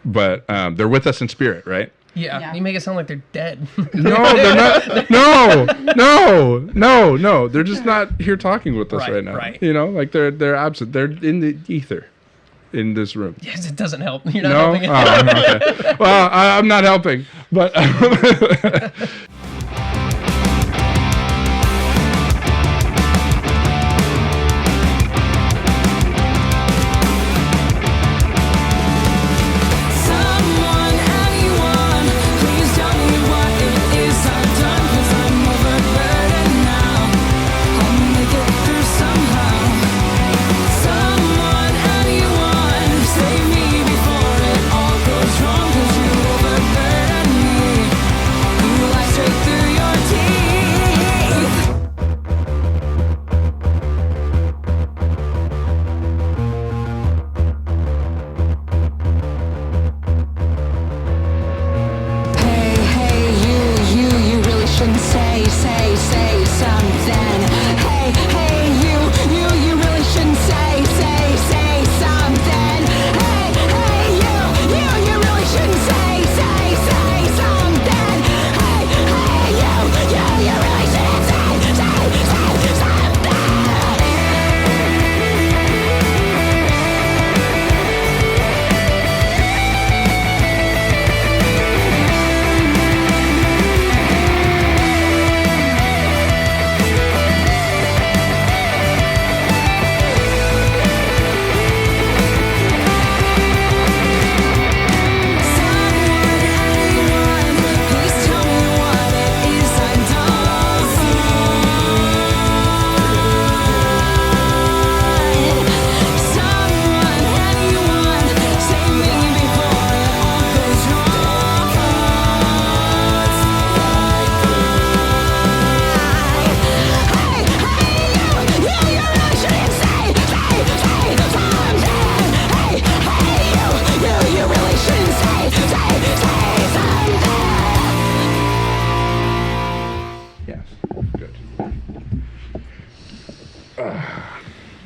but they're with us in spirit, right? Yeah. You make it sound like they're dead. No, they're not. No. They're just not here talking with us right now. Right. You know, like they're absent. They're in the ether in this room. Yes, it doesn't help. You're not helping. Okay. Well, I'm not helping, but.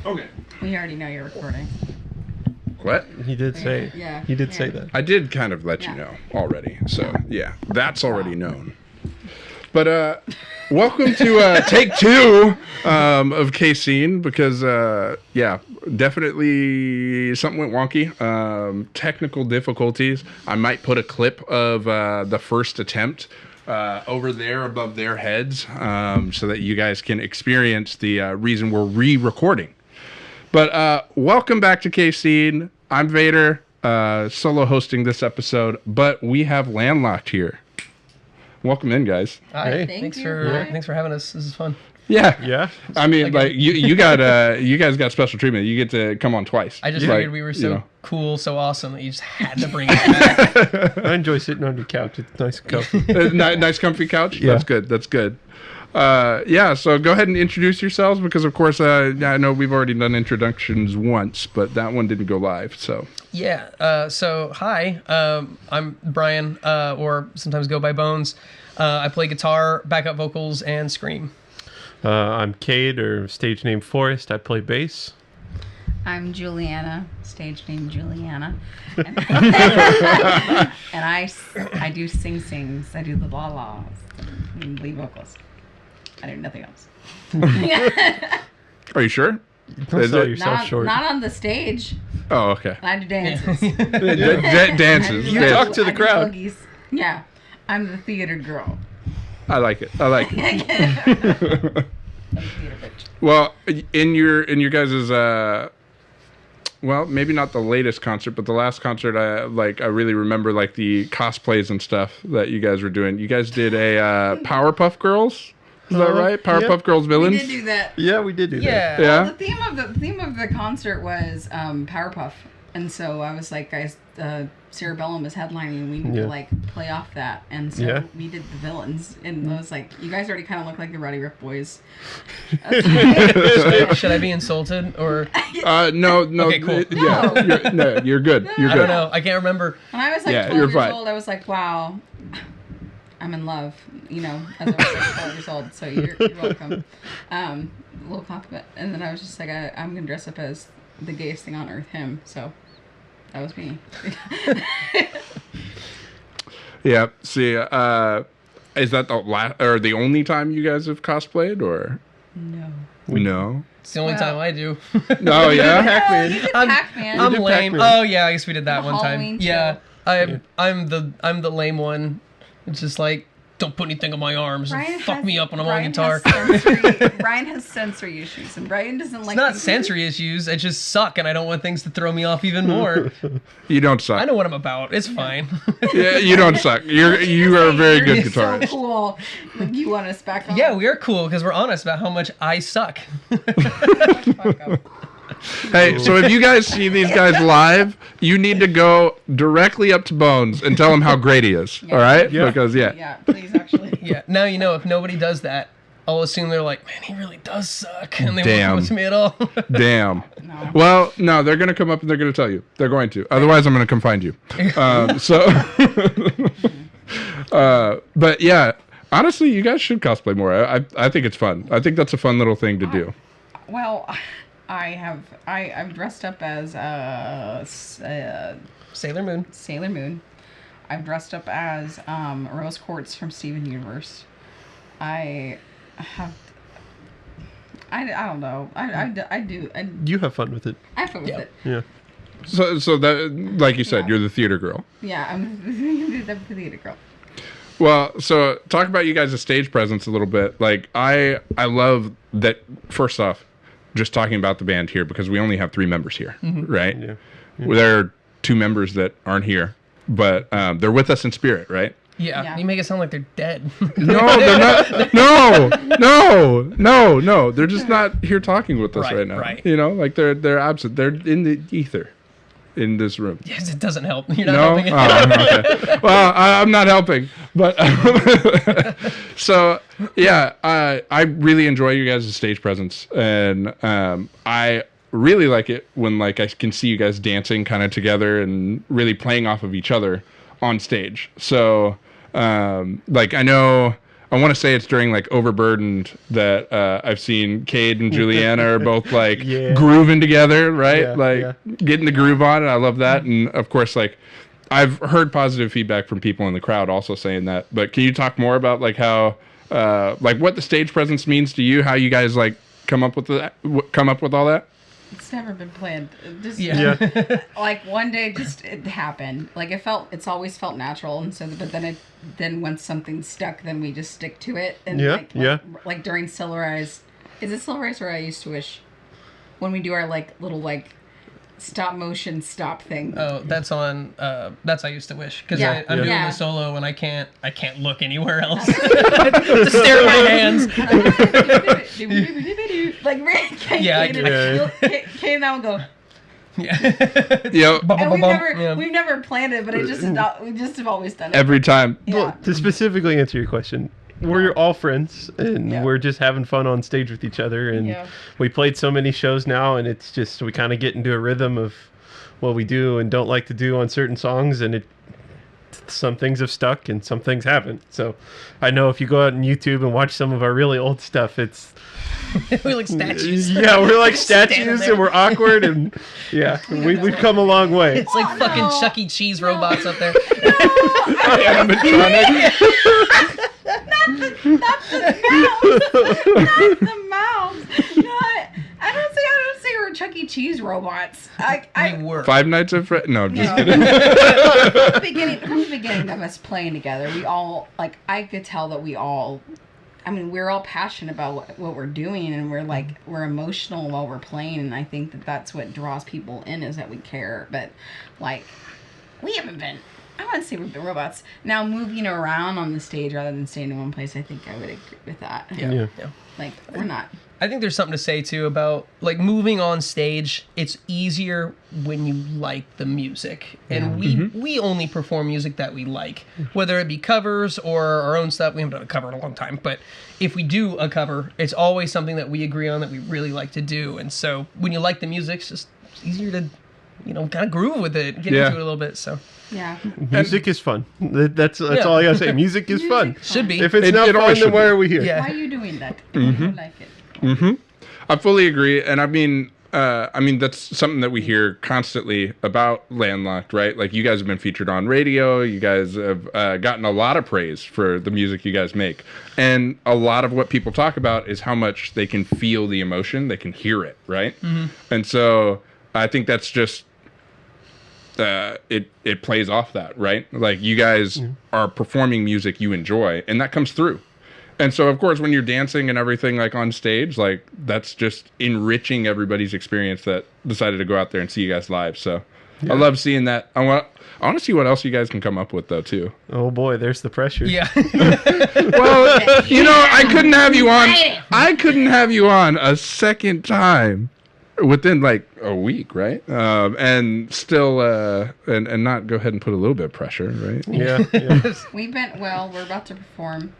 Okay. We already know you're recording. What? He did say. Yeah. He did say that. I did kind of let you know already. So, yeah, that's already known. But welcome to take 2 of KCene because, definitely something went wonky. Technical difficulties. I might put a clip of the first attempt over there above their heads so that you guys can experience the reason we're re-recording. But welcome back to KCene. I'm Vader, solo hosting this episode, but we have Landlocked here. Welcome in, guys. Hi. Hey. Thanks for having us. This is fun. Yeah. Yeah. I mean, like you got you guys got special treatment. You get to come on twice. I just figured we were so cool, so awesome that you just had to bring us back. I enjoy sitting on your couch. It's nice and comfy. Nice comfy couch. Yeah. That's good. So go ahead and introduce yourselves because, of course, I know we've already done introductions once, but that one didn't go live. So So hi, I'm Brian, or sometimes go by Bones. I play guitar, backup vocals, and scream. I'm Cade, or stage name Forrest. I play bass. I'm Juliana, stage name Juliana. And I do sings. I do the la-las and lead vocals. I do nothing else. are you sure? Don't sell yourself short. Not on the stage. Oh, okay. I do dances. Dances. You talk to the crowd. Boogies. Yeah, I'm the theater girl. I like it. I'm the theater bitch. Well, in your guys's well, maybe not the latest concert, but the last concert I really remember like the cosplays and stuff that you guys were doing. You guys did a Powerpuff Girls. Is that right? Powerpuff Girls villains. We did do that. Yeah, we did do that. Yeah. Well, the theme of the concert was Powerpuff, and so I was like, guys, Cerebellum is headlining. We need to like play off that, and so we did the villains. And I was like, you guys already kind of look like the Ruddy Riff Boys. Should I be insulted or? No. Okay, cool. You're good. You're I good. don't know. I can't remember. When I was like 12 years old, I was like, wow, I'm in love. You know, as I was like 12 years old. So you're welcome. A little compliment. And then I was just like, I'm gonna dress up as the gayest thing on earth, him. So. That was me. Yeah. See, is that the only time you guys have cosplayed, or No. no? It's the only time I do. No, yeah. Pac-Man. Pac-Man. I'm did lame. Pac-Man. Oh yeah, I guess we did that The one Halloween time. Yeah, show. I'm the lame one. It's just like, don't put anything on my arms and fuck me up when I'm on guitar. Brian has sensory issues, and Brian doesn't like. It's not sensory issues. I just suck, and I don't want things to throw me off even more. You don't suck. I know what I'm about. It's fine. Yeah, you don't suck. You are a very good You're guitarist. So cool. Like, you want us back on? Yeah, we are cool because we're honest about how much I suck. Fuck up. Hey, so if you guys see these guys live, you need to go directly up to Bones and tell him how great he is. Yeah. All right? Yeah. Because Yeah, please, actually. Yeah. Now you know if nobody does that, I'll assume they're like, man, he really does suck, and they Damn. won't come to me at all. damn. No. Well, no, they're gonna come up and they're gonna tell you. They're going to. Otherwise, I'm gonna come find you. But yeah, honestly, you guys should cosplay more. I think it's fun. I think that's a fun little thing to do. Well, I've dressed up as Sailor Moon. Sailor Moon. I've dressed up as Rose Quartz from Steven Universe. I don't know. I do. You have fun with it. I have fun with Yeah. it. Yeah. So that, like you said, Yeah. you're the theater girl. Yeah, I'm the theater girl. Well, so talk about you guys' stage presence a little bit. Like I love that. First off, just talking about the band here because we only have 3 members here, right? Yeah. There are 2 members that aren't here, but they're with us in spirit, right? Yeah. Yeah. You make it sound like they're dead. No, they're not. No. They're just not here talking with us Right, right now. right. You know, like they're absent. They're in the ether, in this room. Yes, it doesn't help. You're not No. helping it. Oh, okay. Well, I'm not helping, but so yeah, I really enjoy you guys' stage presence, and I really like it when like I can see you guys dancing kind of together and really playing off of each other on stage. So like I know I want to say it's during like Overburdened that I've seen Cade and Juliana are both like Yeah. grooving together, right? Yeah, like yeah. getting the groove on, and I love that. And of course, like I've heard positive feedback from people in the crowd also saying that. But can you talk more about like how like what the stage presence means to you? How you guys like come up with all that? It's never been planned. Just Yeah. like one day, just it happened. Like it's always felt natural, and so but then once something stuck, then we just stick to it. And Yeah, yeah. Like during Silverize, is it Silverize or I Used to Wish? When we do our like little like stop motion stop thing. Oh, that's on. That's I Used to Wish because Yeah. I'm doing Yeah. the solo and I can't look anywhere else. Just stare at my hands. Like Kay Yeah, I and get Kay and I will go. Yeah. Yep. And Yeah. we've never planned it, but it just is not. We just have always done it. Every time. Yeah. Well, to specifically answer your question, we're all friends and Yeah. we're just having fun on stage with each other. And Yeah. we played so many shows now, and it's just we kind of get into a rhythm of what we do and don't like to do on certain songs, and some things have stuck and some things haven't. So I know if you go out on YouTube and watch some of our really old stuff, it's We look statues. yeah, we're like Standing statues there. and we're awkward, and yeah, we've come a long way. It's like Oh, fucking no. Chuck E. Cheese robots up there. Animatronic. Not the mouths. I don't say we're Chuck E. Cheese robots. We were. Five Nights at Freddy's. No, just kidding. From the beginning of us playing together, we all I could tell that we all. I mean, we're all passionate about what we're doing, and we're emotional while we're playing, and I think that that's what draws people in is that we care. But we haven't been. I wouldn't say we've been robots. Now moving around on the stage rather than staying in one place, I think I would agree with that. Yeah. We're not. I think there's something to say too about like moving on stage. It's easier when you like the music, and we only perform music that we like, whether it be covers or our own stuff. We haven't done a cover in a long time, but if we do a cover, it's always something that we agree on that we really like to do. And so when you like the music, it's easier to kind of groove with it, get Yeah. into it a little bit. So Yeah. Music is fun. That's all I gotta say. Music is fun. should be. If it's It- not it fun, always then should why be. are we here? Yeah. Why are you doing that? I like it. I fully agree, and I mean, I mean, that's something that we hear constantly about Landlocked, right? Like, you guys have been featured on radio. You guys have gotten a lot of praise for the music you guys make. And a lot of what people talk about is how much they can feel the emotion. They can hear it, right? Mm-hmm. And so I think that's just, it plays off that, right? Like, you guys are performing music you enjoy, and that comes through. And so, of course, when you're dancing and everything, like, on stage, like, that's just enriching everybody's experience that decided to go out there and see you guys live. So I love seeing that. I want to see what else you guys can come up with, though, too. Oh, boy, there's the pressure. Yeah. Well, you know, I couldn't have you on a second time within, like, a week, right? And still, and not go ahead and put a little bit of pressure, right? Yeah. We're about to perform.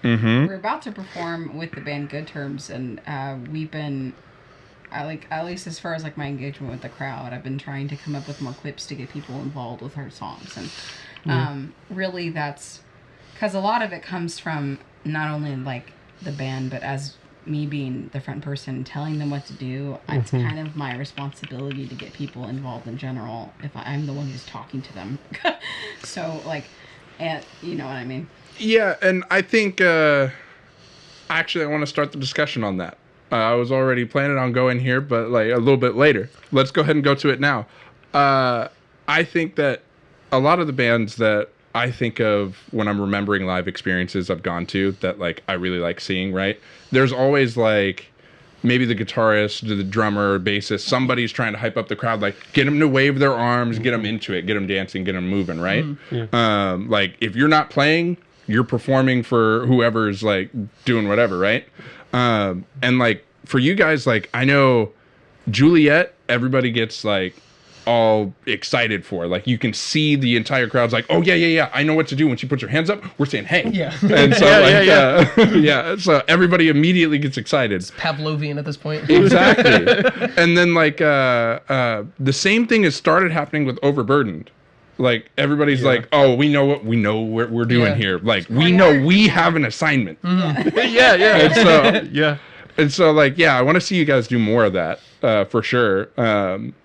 Mm-hmm. We're about to perform with the band Good Terms, and we've been, at least as far as like my engagement with the crowd, I've been trying to come up with more clips to get people involved with our songs, and really that's because a lot of it comes from not only like the band, but as me being the front person, telling them what to do. It's kind of my responsibility to get people involved in general if I'm the one who's talking to them. So like, and you know what I mean. Yeah, and I think, actually, I want to start the discussion on that. I was already planning on going here, but, like, a little bit later. Let's go ahead and go to it now. I think that a lot of the bands that I think of when I'm remembering live experiences I've gone to that, like, I really like seeing, right? There's always, like, maybe the guitarist, the drummer, bassist, somebody's trying to hype up the crowd, like, get them to wave their arms, get them into it, get them dancing, get them moving, right? Yeah. Like, if you're not playing, you're performing for whoever's like doing whatever, right? And like for you guys, like I know Juliet, everybody gets like all excited for. Like you can see the entire crowd's like, oh yeah, I know what to do. When she puts her hands up, we're saying hey. Yeah. And so yeah. So everybody immediately gets excited. It's Pavlovian at this point. Exactly. And then like the same thing has started happening with Overburdened. Like everybody's like, oh, we know what we're doing here. Like we know we have an assignment. And so like I want to see you guys do more of that for sure.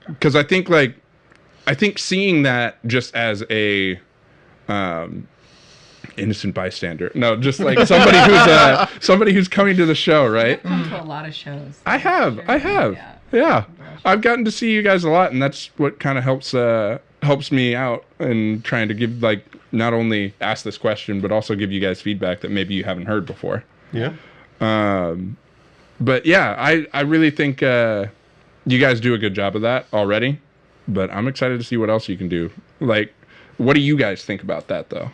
Because I think seeing that just as a innocent bystander. No, just like somebody who's coming to the show, right? I've come to a lot of shows. I have. Yeah. I've gotten to see you guys a lot, and that's what kind of helps me out in trying to give, like, not only ask this question, but also give you guys feedback that maybe you haven't heard before. Yeah. But yeah, I really think you guys do a good job of that already, but I'm excited to see what else you can do. Like, what do you guys think about that, though?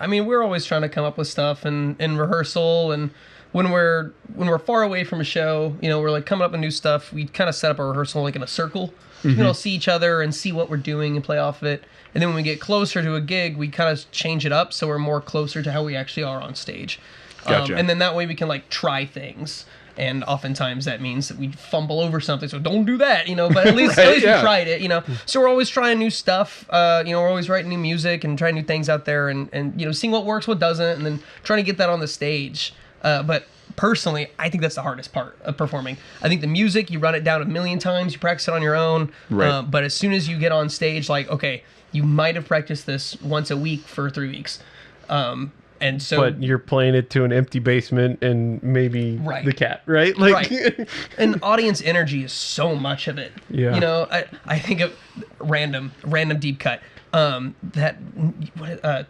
I mean, we're always trying to come up with stuff in rehearsal, and when we're far away from a show, you know, we're like coming up with new stuff. We kind of set up a rehearsal like in a circle. You know, see each other and see what we're doing and play off of it. And then when we get closer to a gig, we kind of change it up so we're more closer to how we actually are on stage. Gotcha. And then that way we can like try things. And oftentimes that means that we fumble over something, so don't do that, you know. But at least we tried it, you know. So we're always trying new stuff. You know, we're always writing new music and trying new things out there, and you know, seeing what works, what doesn't, and then trying to get that on the stage. But personally, I think that's the hardest part of performing. I think the music, you run it down a million times, you practice it on your own. Right. But as soon as you get on stage, like, okay, you might have practiced this once a week for 3 weeks. And so, but you're playing it to an empty basement and maybe the cat, right? Like, right. And audience energy is so much of it. Yeah. You know, I think of random deep cut. That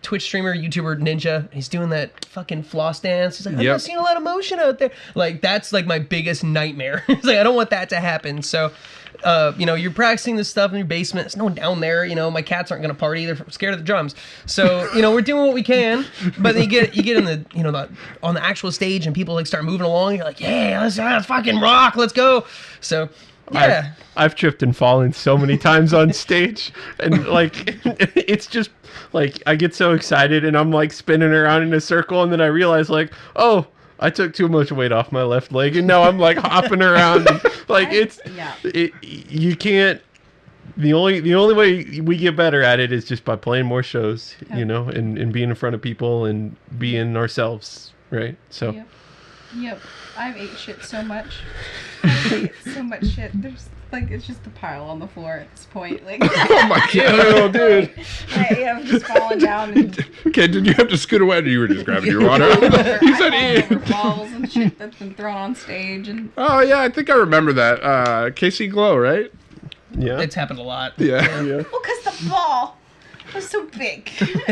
Twitch streamer, YouTuber, Ninja, he's doing that fucking floss dance. He's like, I'm not seeing a lot of motion out there. Like, that's like my biggest nightmare. It's like, I don't want that to happen. So, you know, you're practicing this stuff in your basement. There's no one down there. You know, my cats aren't going to party. They're scared of the drums. So, you know, we're doing what we can. But then you get in the, you know, on the actual stage and people like start moving along. You're like, yeah, let's fucking rock. Let's go. So, yeah. I've tripped and fallen so many times on stage, and like it's just like I get so excited and I'm like spinning around in a circle, and then I realize like, oh, I took too much weight off my left leg, and now I'm like hopping around. And, like you can't. The only way we get better at it is just by playing more shows, you know, and being in front of people and being ourselves, right? So. Yep. I've ate shit so much. I've ate so much shit. There's like it's just a pile on the floor at this point. Like Oh my god, dude. I have just fallen down. And Okay, did you have to scoot away or you were just grabbing your water? You said over balls and shit that's been thrown on stage and. Oh yeah, I think I remember that. KC Glow, right? Yeah. It's happened a lot. Yeah. Well, because the ball was so big. It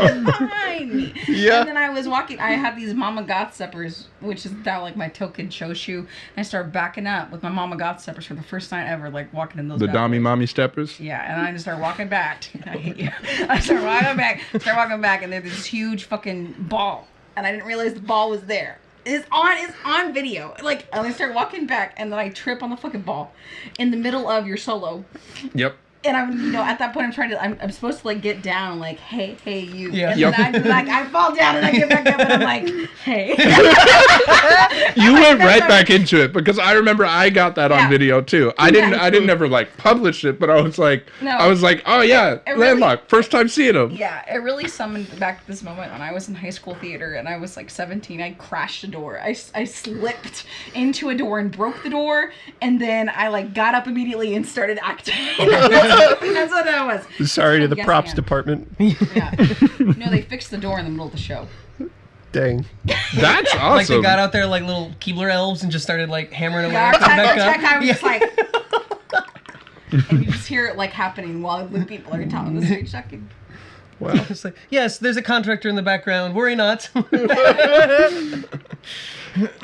was behind me. Yeah. And then I was walking. I had these Mama Goth steppers, which is now like my token show shoe. And I started backing up with my Mama Goth steppers for the first time ever, like walking in those. The bad Dommy boys. Mommy Steppers? Yeah, and I just started walking back. I hate you. I started walking back, and there's this huge fucking ball. And I didn't realize the ball was there. It's on video. Like, and I start walking back, and then I trip on the fucking ball in the middle of your solo. Yep. And I'm, at that point, I'm supposed to like get down, like, hey, you. Yeah. And Yep. then I fall down and I get back up and I'm like, hey. You went right back into it because I remember I got that on Yeah. video too. I didn't ever like publish it, but I was like, No. oh yeah, It really- Landlocked, first time seeing him. Yeah, it really summoned back this moment when I was in high school theater and I was like 17. I crashed a door. I slipped into a door and broke the door, and then I like got up immediately and started acting. That's what that was. Sorry to the Yes, props Ann. department. Yeah. No, they fixed the door in the middle of the show. Dang. That's awesome. Like they got out there like little Keebler elves and just started like hammering away. Yeah, coming back up. I was Yeah. just like, and you just hear it like happening while the people are on the stage checking. Wow. It's like, yes, there's a contractor in the background. Worry not. That's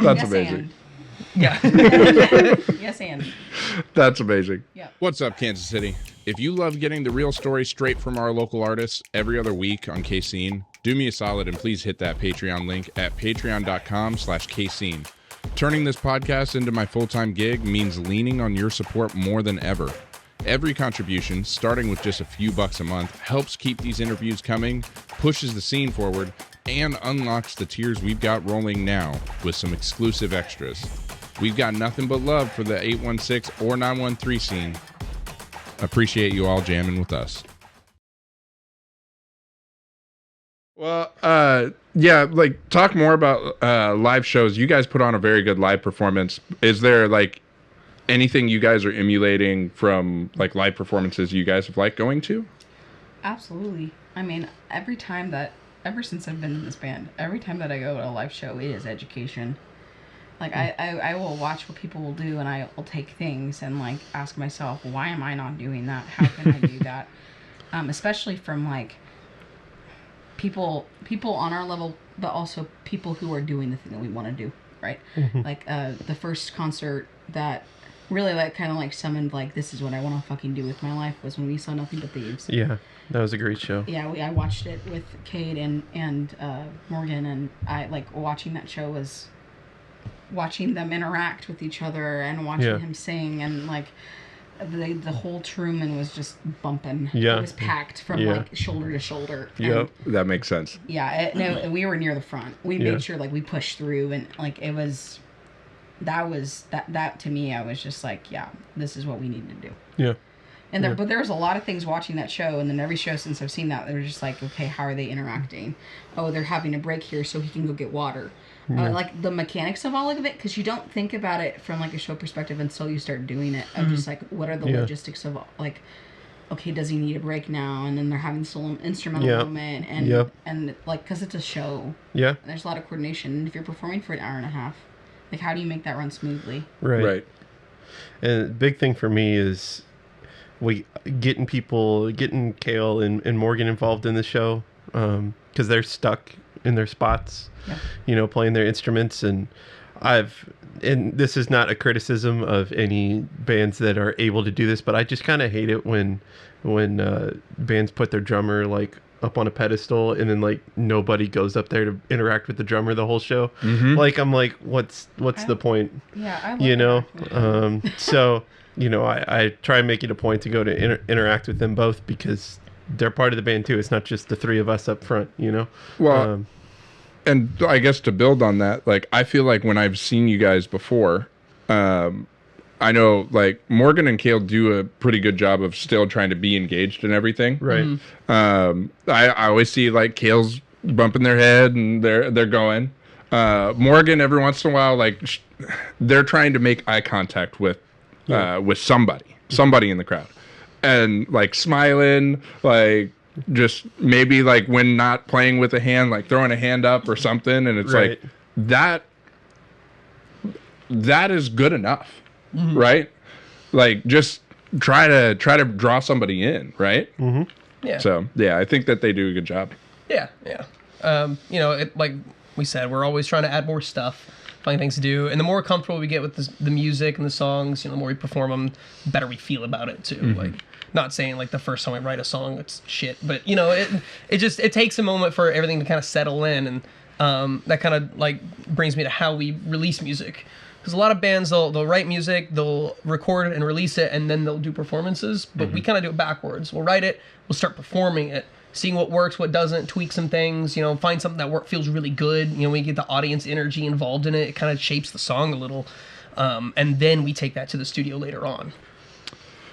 Yes, amazing. and. Yeah. Yes, and. That's amazing. Yeah. What's up, Kansas City? If you love getting the real story straight from our local artists every other week on KCene, do me a solid and please hit that Patreon link at patreon.com/KCene. Turning this podcast into my full-time gig means leaning on your support more than ever. Every contribution, starting with just a few bucks a month, helps keep these interviews coming, pushes the scene forward, and unlocks the tiers we've got rolling now with some exclusive extras. We've got nothing but love for the 816 or 913 scene. Appreciate you all jamming with us. Well, yeah, like talk more about live shows. You guys put on a very good live performance. Is there like anything you guys are emulating from like live performances you guys have liked going to? Absolutely. I mean, ever since I've been in this band, every time that I go to a live show, it is education. Like, I will watch what people will do, and I will take things and, like, ask myself, why am I not doing that? How can I do that? Especially from, like, people on our level, but also people who are doing the thing that we want to do, right? Like, the first concert that really, like, kind of, like, summoned, like, this is what I want to fucking do with my life was when we saw Nothing But Thieves. Yeah, that was a great show. Yeah, I watched it with Cade and Morgan, and I like watching that show was watching them interact with each other and watching him sing, and like the whole Truman was just bumping. Yeah. It was packed from like shoulder to shoulder. Yep. That makes sense. Yeah, no, we were near the front. We made sure like we pushed through, and like it was that to me, I was just like, yeah, this is what we need to do. Yeah. And but there was a lot of things watching that show, and then every show since I've seen that, they were just like, okay, how are they interacting? Oh, they're having a break here so he can go get water. Like the mechanics of all of it, because you don't think about it from like a show perspective until you start doing it. Of just like, what are the logistics of like, okay, does he need a break now? And then they're having this little instrumental moment, and like, because it's a show. Yeah. And there's a lot of coordination. And if you're performing for an hour and a half, like, how do you make that run smoothly? Right. And the big thing for me is getting Kale and Morgan involved in the show, because they're stuck in their spots, playing their instruments. And this is not a criticism of any bands that are able to do this, but I just kind of hate it when bands put their drummer like up on a pedestal and then like nobody goes up there to interact with the drummer the whole show. Like, I'm like, what's the point? Yeah, I love that. So I try and make it a point to go to interact with them both, because they're part of the band too. It's not just the three of us up front, Well, and I guess to build on that, like, I feel like when I've seen you guys before, I know like Morgan and Kale do a pretty good job of still trying to be engaged in everything. Right. I always see like Kale's bumping their head and they're going. Morgan, every once in a while, like they're trying to make eye contact with somebody in the crowd, and like smiling, like just maybe like when not playing with a hand, like throwing a hand up or something, and it's like that is good enough, right? Like just try to draw somebody in, right? Yeah. So yeah, I think that they do a good job. Yeah. You know, like we said, we're always trying to add more stuff, find things to do, and the more comfortable we get with the music and the songs, you know, the more we perform them, the better we feel about it too. Like, not saying like the first time I write a song it's shit, but you know, it takes a moment for everything to kind of settle in, and that kind of like brings me to how we release music. Because a lot of bands, they'll write music, they'll record it and release it, and then they'll do performances. But we kind of do it backwards. We'll write it, we'll start performing it, seeing what works, what doesn't, tweak some things, you know, find something that feels really good. You know, we get the audience energy involved in it. It kind of shapes the song a little. And then we take that to the studio later on.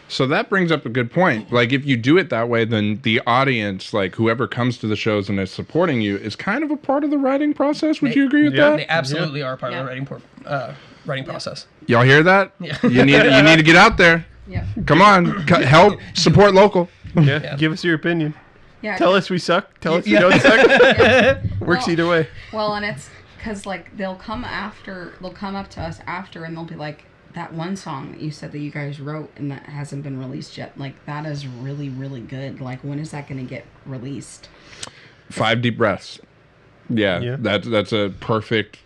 So that brings up a good point. Like, if you do it that way, then the audience, like whoever comes to the shows and is supporting you, is kind of a part of the writing process. Would you agree with that? They absolutely are part of the writing process. Y'all hear that? Yeah. You need to get out there. Yeah. Come on, help support local. Yeah. Give us your opinion. Yeah. Tell us we suck. Tell us we don't suck. Works either way. Well, and it's because like they'll come up to us after, and they'll be like, that one song that you said that you guys wrote and that hasn't been released yet, like that is really, really good. Like, when is that going to get released? 5 deep breaths. Yeah. That's a perfect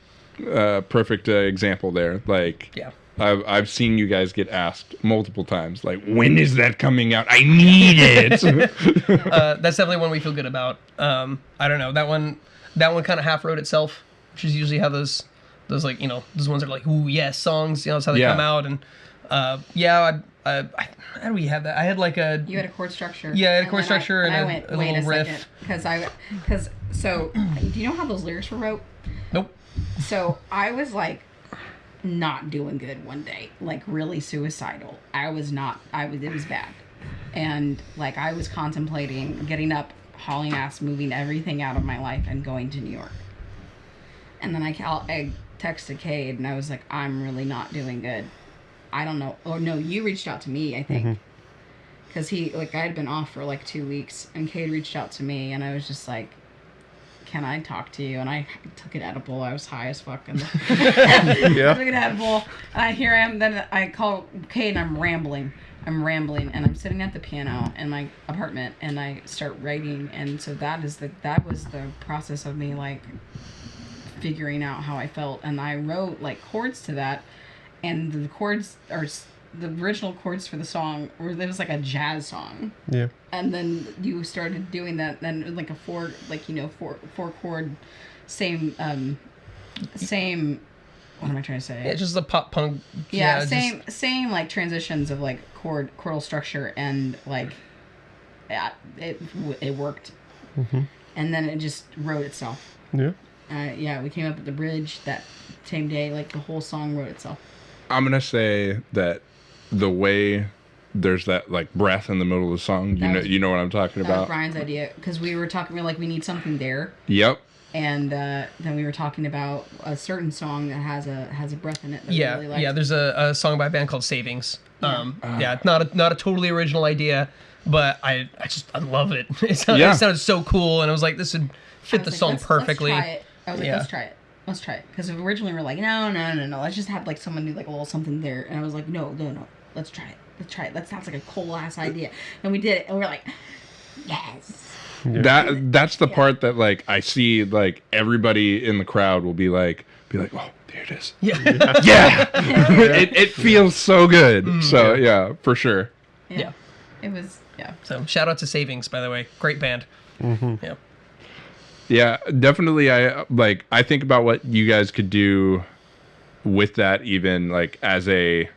example there. Like, I've seen you guys get asked multiple times, like, when is that coming out? I need it. That's definitely one we feel good about. I don't know, that one kind of half wrote itself, which is usually how those like, you know, those ones are like, ooh, yes, songs, you know, that's how they come out. And how do we have that? I had like you had a chord structure. Yeah, I had a chord structure and I went, a wait little a riff. Because so, do you know how those lyrics were wrote? Nope. So I was like not doing good one day, like really suicidal. It was bad. And like I was contemplating getting up, hauling ass, moving everything out of my life and going to New York. And then I texted Cade and I was like, I'm really not doing good. I don't know. Oh no, you reached out to me, I think. Because I had been off for like 2 weeks, and Cade reached out to me, and I was just like, can I talk to you? And I took an edible. I was high as fuck. And I took an edible, and here I am. Then I call Cade, and I'm rambling, and I'm sitting at the piano in my apartment, and I start writing. And so that was the process of me like figuring out how I felt, and I wrote like chords to that, and the chords are the original chords for the song, or it was like a jazz song. Yeah. And then you started doing that, then like a four chord, same. What am I trying to say? Yeah, just the pop punk. Yeah, same like transitions of like chordal structure, and like, it worked. And then it just wrote itself. Yeah. We came up with the bridge that same day. Like the whole song wrote itself. I'm gonna say that the way there's that like breath in the middle of the song, you know what I'm talking about. That was Brian's idea, because we were like, we need something there. Yep. And then we were talking about a certain song that has a breath in it. That we really liked. Yeah. There's a song by a band called Savings. Not a totally original idea, but I love it. It sounded so cool, and I was like, this would fit the song perfectly. Let's try it. I was like, let's try it. Because originally we were like, no, let's just have like someone do like a little something there. And I was like, no, let's try it. That sounds like a cool ass idea. And we did it, and we're like, yes. That's the part that like I see like everybody in the crowd will be like, oh, there it is. Yeah. It feels so good. So yeah, for sure. Yeah. It was So shout out to Savings, by the way. Great band. Yeah. Yeah, definitely. I think about what you guys could do with that, even like as a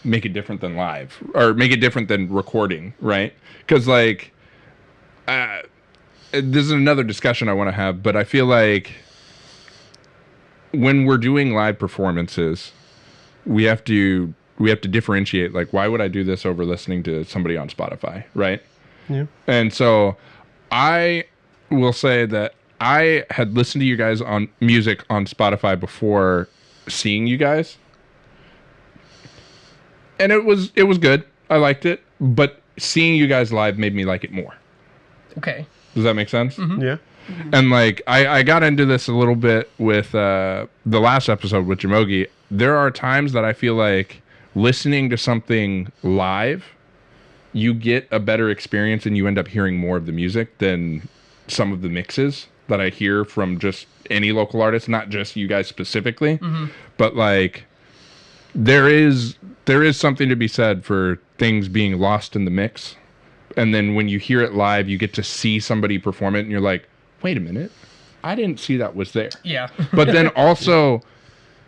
make it different than live, or make it different than recording, right? Because like this is another discussion I want to have, but I feel like when we're doing live performances, we have to differentiate. Like, why would I do this over listening to somebody on Spotify, right? Yeah. And so I will say that I had listened to you guys on music on Spotify before seeing you guys, and it was good. I liked it, but seeing you guys live made me like it more. Okay. Does that make sense? Mm-hmm. Yeah. And like I got into this a little bit with the last episode with Jamogi. There are times that I feel like listening to something live, you get a better experience and you end up hearing more of the music than some of the mixes that I hear from just any local artist, not just you guys specifically. Mm-hmm. But like there is something to be said for things being lost in the mix. And then when you hear it live, you get to see somebody perform it and you're like, wait a minute, I didn't see that was there. Yeah. But then also,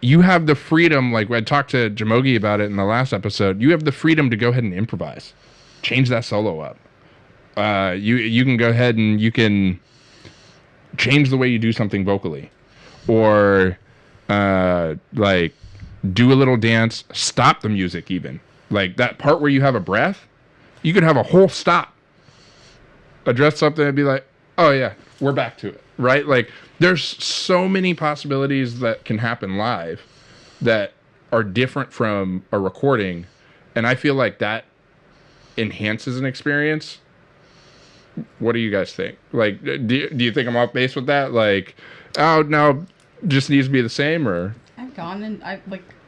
you have the freedom, like I talked to Jamogi about it in the last episode, you have the freedom to go ahead and improvise. Change that solo up. You can go ahead and you can change the way you do something vocally. Or like do a little dance, stop the music even. Like that part where you have a breath, you could have a whole stop. Address something and be like, oh yeah, we're back to it, right? Like, there's so many possibilities that can happen live that are different from a recording, and I feel like that enhances an experience. What do you guys think? Like, do you think I'm off base with that? Like, oh, no, just needs to be the same, or? I've gone and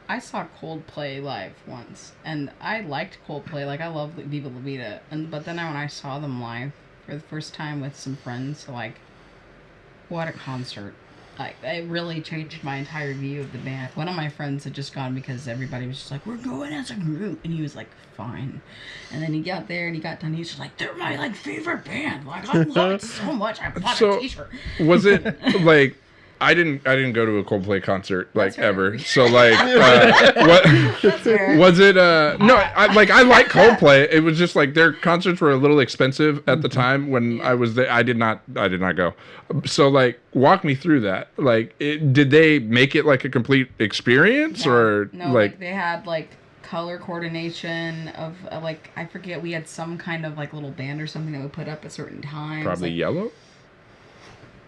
I saw Coldplay live once, and I liked Coldplay. Like, I love Viva La Vida, but then when I saw them live for the first time with some friends, like, what a concert. Like, it really changed my entire view of the band. One of my friends had just gone because everybody was just like, we're going as a group. And he was like, fine. And then he got there and he got done. He's just like, they're my, like, favorite band. Like, I love it so much. I bought a t-shirt. Was it, like... I didn't go to a Coldplay concert like ever. So like what was it no, I like Coldplay. It was just like their concerts were a little expensive at the time when I was there. I did not go. So like walk me through that. Like did they make it like a complete experience or no, like they had like color coordination of like I forget, we had some kind of like little band or something that we put up at certain times. Probably like, Yellow.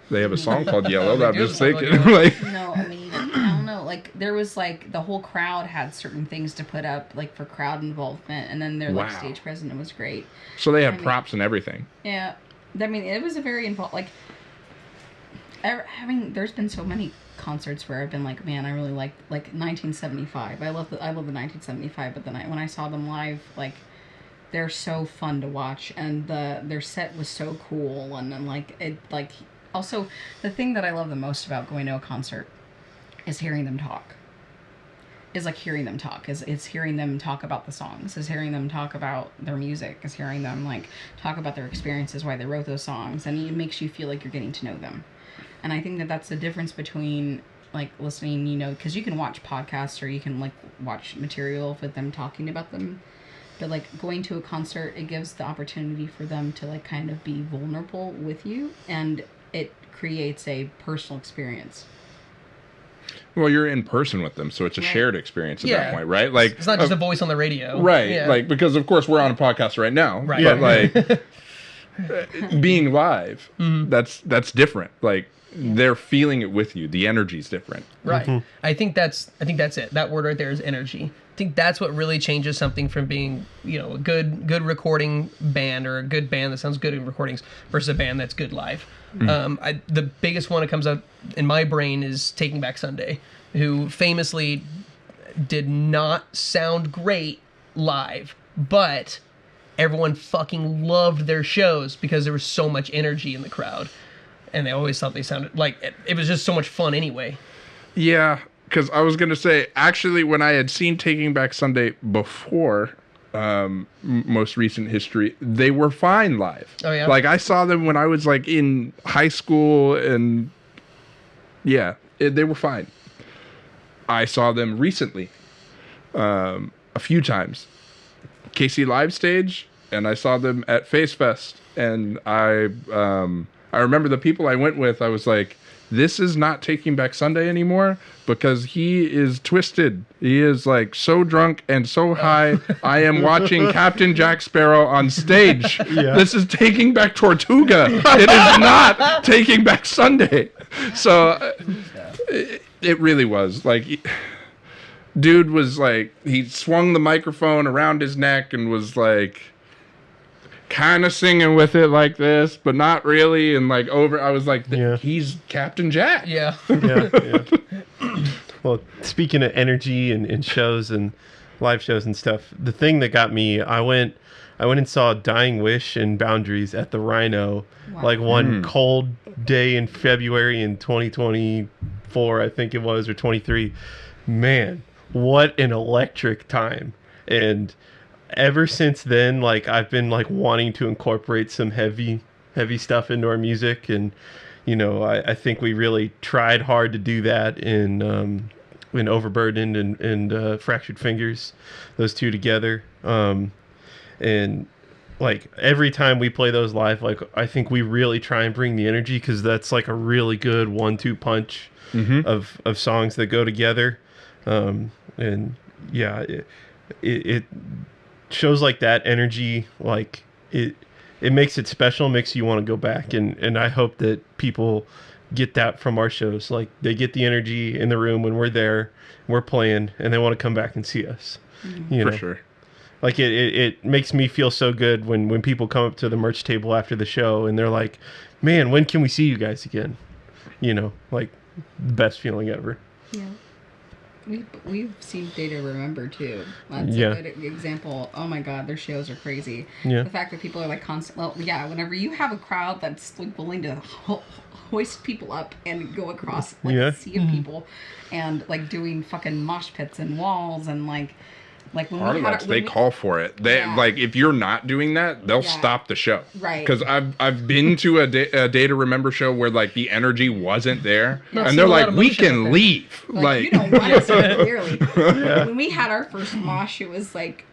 They have a song called Yellow that I'm just thinking. Like, no, I mean, I don't know. Like, there was, like, the whole crowd had certain things to put up, like, for crowd involvement. And then their, like, stage president was great. So they had props and everything. Yeah. I mean, it was a very involved, like, I mean, there's been so many concerts where I've been like, man, I really like 1975. I love the 1975, but then when I saw them live, like, they're so fun to watch. And their set was so cool. And then, like, it, like... Also, the thing that I love the most about going to a concert is hearing them talk. Is like hearing them talk. It's hearing them talk about the songs. Is hearing them talk about their music. Is hearing them like talk about their experiences, why they wrote those songs, and it makes you feel like you're getting to know them. And I think that that's the difference between like listening, you know, because you can watch podcasts or you can like watch material with them talking about them. But like going to a concert, it gives the opportunity for them to like kind of be vulnerable with you, and it creates a personal experience. Well, you're in person with them, so it's a shared experience at that point, right? Like it's not just a voice on the radio, right? Yeah. Like because of course we're on a podcast right now, right? But like being live, that's different. Like they're feeling it with you. The energy's different, right? Mm-hmm. I think that's it. That word right there is energy. I think that's what really changes something from being, you know, a good recording band or a good band that sounds good in recordings versus a band that's good live. The biggest one that comes up in my brain is Taking Back Sunday, who famously did not sound great live, but everyone fucking loved their shows because there was so much energy in the crowd, and they always thought they sounded like it was just so much fun anyway. Yeah. Because I was going to say, actually, when I had seen Taking Back Sunday before most recent history, they were fine live. Oh, yeah? Like, I saw them when I was, like, in high school, and, yeah, they were fine. I saw them recently a few times. KC Live Stage, and I saw them at Face Fest, and I I remember the people I went with, I was like, this is not Taking Back Sunday anymore because he is twisted. He is like so drunk and so high. I am watching Captain Jack Sparrow on stage. Yeah. This is Taking Back Tortuga. It is not Taking Back Sunday. So it really was like, dude was like, he swung the microphone around his neck and was like, kind of singing with it like this, but not really, and like over. I was like, he's Captain Jack. Yeah. Yeah. Well, speaking of energy and shows and live shows and stuff, the thing that got me, I went and saw Dying Wish and Boundaries at the Rhino, like one cold day in February in 2024, I think it was, or 23. Man, what an electric time. And ever since then, like, I've been like wanting to incorporate some heavy stuff into our music, and you know, I think we really tried hard to do that in Overburdened and Fractured Fingers, those two together. And like every time we play those live, like I think we really try and bring the energy, because that's like a really good 1-2 punch of songs that go together. And yeah, it shows like that energy, like it makes it special, makes you want to go back, and I hope that people get that from our shows. Like they get the energy in the room when we're there, we're playing, and they want to come back and see us. You know? For sure. Like it makes me feel so good when people come up to the merch table after the show and they're like, man, when can we see you guys again? You know, like the best feeling ever. Yeah. We've seen Day to Remember too. That's a good example. Oh my God, their shows are crazy. Yeah. The fact that people are like constant. Well, yeah. Whenever you have a crowd that's like willing to hoist people up and go across like a sea of people, and like doing fucking mosh pits and walls and like when part of that they call for it. They like if you're not doing that, they'll stop the show. Right. Because I've been to a Day to Remember show where like the energy wasn't there, and they're like, we can leave. Like you don't want to clearly. When we had our first mosh, it was like.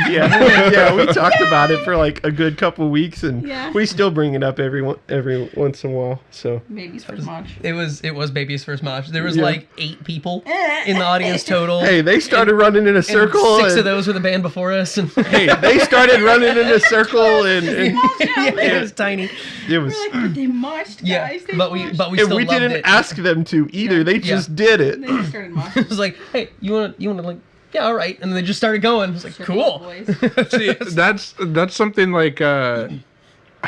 Yeah, we talked about it for like a good couple weeks, and we still bring it up every once in a while. So Baby's first mosh. It was Baby's first mosh. There was like 8 people in the audience total. Hey, they started running in a circle. 6 of those were the band before us. And hey, they started running in a circle, and it was tiny. It was. We're like, they moshed, guys. But we still we didn't ask them to either. They just did it. They just started moshing. It was like, hey, you want to like. Yeah, all right, and then they just started going. It was like, cool. See, that's something like I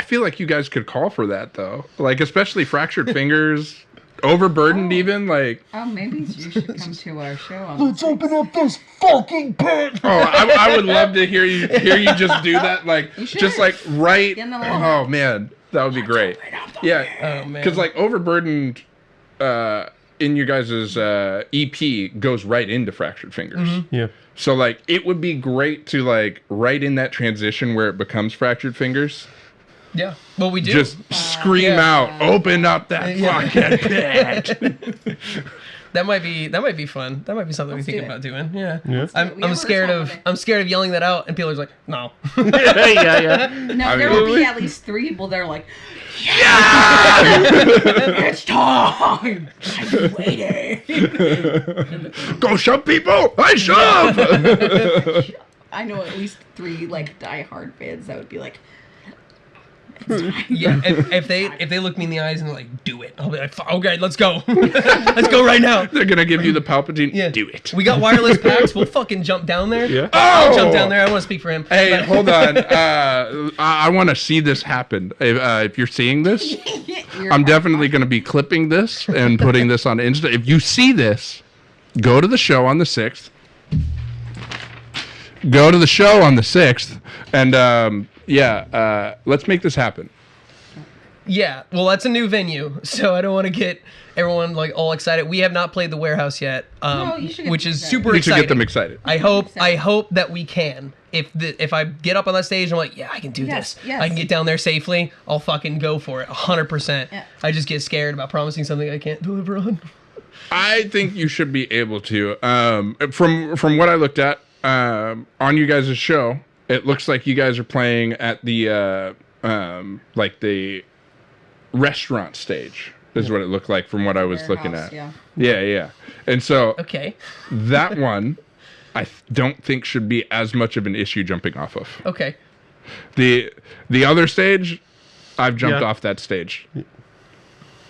feel like you guys could call for that though, like especially Fractured Fingers, Overburdened, even like. Oh, maybe you should come to our show. Let's open up this fucking pit. Oh, I would love to hear you just do that, like just like right. Oh man, that would be great. Yeah, because like Overburdened. In you guys' EP goes right into Fractured Fingers. Yeah. So like it would be great to like right in that transition where it becomes Fractured Fingers. Yeah. Well, we do. Just scream out, open up that fucking pit. That might be fun. That might be something we think about doing. Yeah. I'm scared of yelling that out, and people are like, no. Yeah. No, there will be at least 3 people that are like, yeah, it's time. I'm waiting. Go shove people. I shove. I know at least 3 like diehard fans that would be like. Yeah, if they look me in the eyes and they're like, do it, I'll be like, okay, let's go. Let's go right now. They're gonna give you the Palpatine. Yeah. Do it. We got wireless packs. We'll fucking jump down there. Yeah. I'll jump down there. I want to speak for him. Hey, hold on. I want to see this happen. If you're seeing this, I'm definitely going to be clipping this and putting this on Insta. If you see this, go to the show on the 6th. Go to the show on the 6th, and let's make this happen. Yeah, well, that's a new venue, so I don't want to get everyone like all excited. We have not played the Warehouse yet, which is super exciting. You should get them excited. I hope that we can. If I get up on that stage and I'm like, yeah, I can do this. Yes. I can get down there safely. I'll fucking go for it, 100%. Yeah. I just get scared about promising something I can't deliver on. I think you should be able to. From what I looked at on you guys' show, it looks like you guys are playing at the like the restaurant stage is what it looked like from what I was looking Warehouse, at. yeah. Yeah. And so Okay. that one don't think should be as much of an issue jumping off of. Okay. The other stage, I've jumped Yeah. off that stage.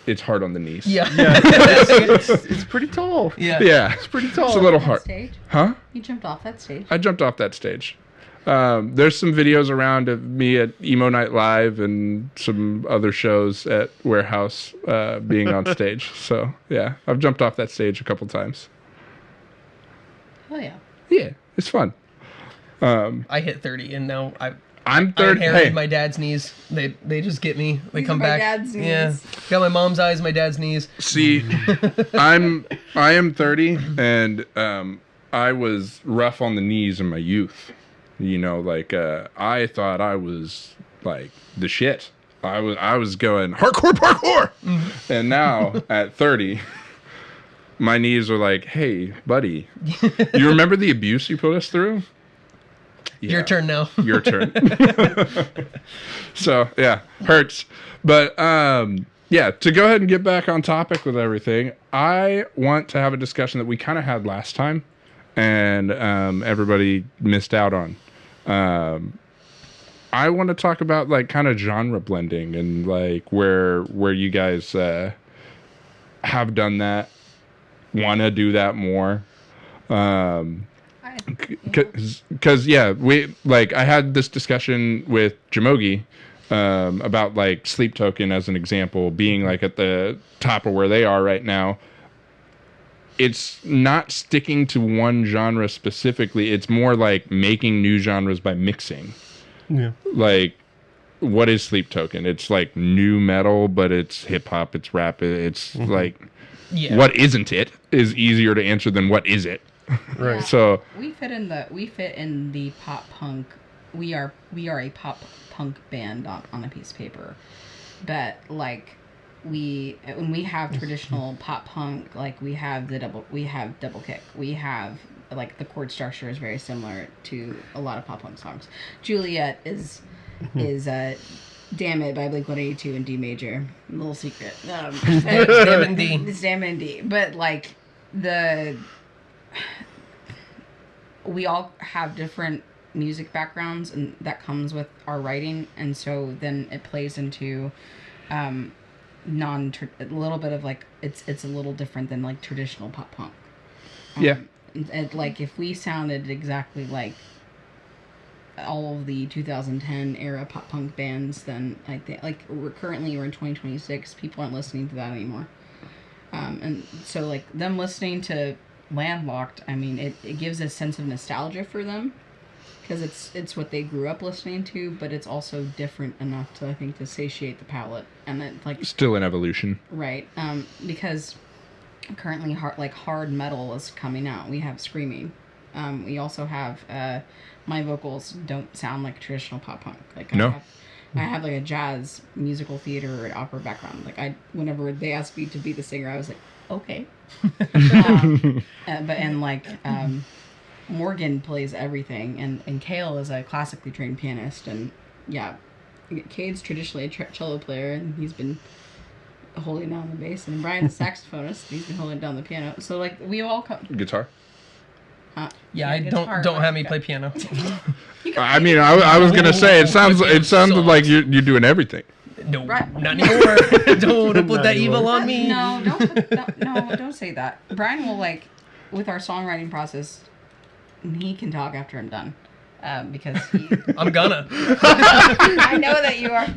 It's hard on the knees. Yeah. Yeah, it's pretty tall. Yeah. Yeah. It's pretty tall. It's a little That hard. stage? Huh? You jumped off that stage. I jumped off that stage. There's some videos around of me at Emo Night Live and some other shows at Warehouse being on stage. So, yeah, I've jumped off that stage a couple times. Oh yeah. Yeah, it's fun. I hit 30 and now I'm I 30. inherited Hey, my dad's knees. They just get me. They These come are my back. dad's Yeah. knees. Got my mom's eyes, my dad's knees. see, I am 30, and I was rough on the knees in my youth. You know, like I thought I was like the shit. I was going hardcore parkour, and now at 30, my knees are like, hey, buddy, you remember the abuse you put us through? Yeah. Your turn now. Your turn. So yeah, hurts. But yeah, to go ahead and get back on topic with everything, I want to have a discussion that we kind of had last time, and everybody missed out on. I want to talk about like kind of genre blending and like where you guys have done that, want to do that more. Because yeah, we like I had this discussion with Jamogi about like Sleep Token as an example being like at the top of where they are right now. It's not sticking to one genre specifically. It's more like making new genres by mixing. Yeah. Like, what is Sleep Token? It's like new metal, but it's hip hop, it's rap, it's like, Yeah. what isn't it is easier to answer than what is it. Right. So we fit in the pop punk. We are a pop punk band on a piece of paper, but like when we have traditional pop punk, like we have double kick. We have like the chord structure is very similar to a lot of pop punk songs. Juliet is Damn It by Blink-182 in D major. Little secret. Damn in D. It's Damn It in D. But like we all have different music backgrounds, and that comes with our writing, and so then it plays into a little bit of like it's a little different than like traditional pop punk. yeah. And like if we sounded exactly like all of the 2010 era pop punk bands, then we're in 2026, people aren't listening to that anymore. And so like them listening to Landlocked, I mean, it gives a sense of nostalgia for them because it's what they grew up listening to, but it's also different enough to, I think, to satiate the palate, and that like Still in evolution. right, because currently hard metal is coming out. We have screaming. We also have my vocals don't sound like traditional pop punk. Like No. I have like a jazz musical theater or opera background. Like whenever they asked me to be the singer, I was like, okay. Morgan plays everything, and Kale is a classically trained pianist, and yeah, Cade's traditionally a cello player, and he's been holding down the bass, and Brian's a saxophonist, he's been holding down the piano. So like we all come. Guitar. Yeah, I guitar, don't have me play piano. I mean, I was gonna say it sounded like you're doing everything. No, Right. not anymore. don't put that evil on me. No, don't say that. Brian will like, with our songwriting process, he can talk after I'm done, because I'm gonna. I know that you are.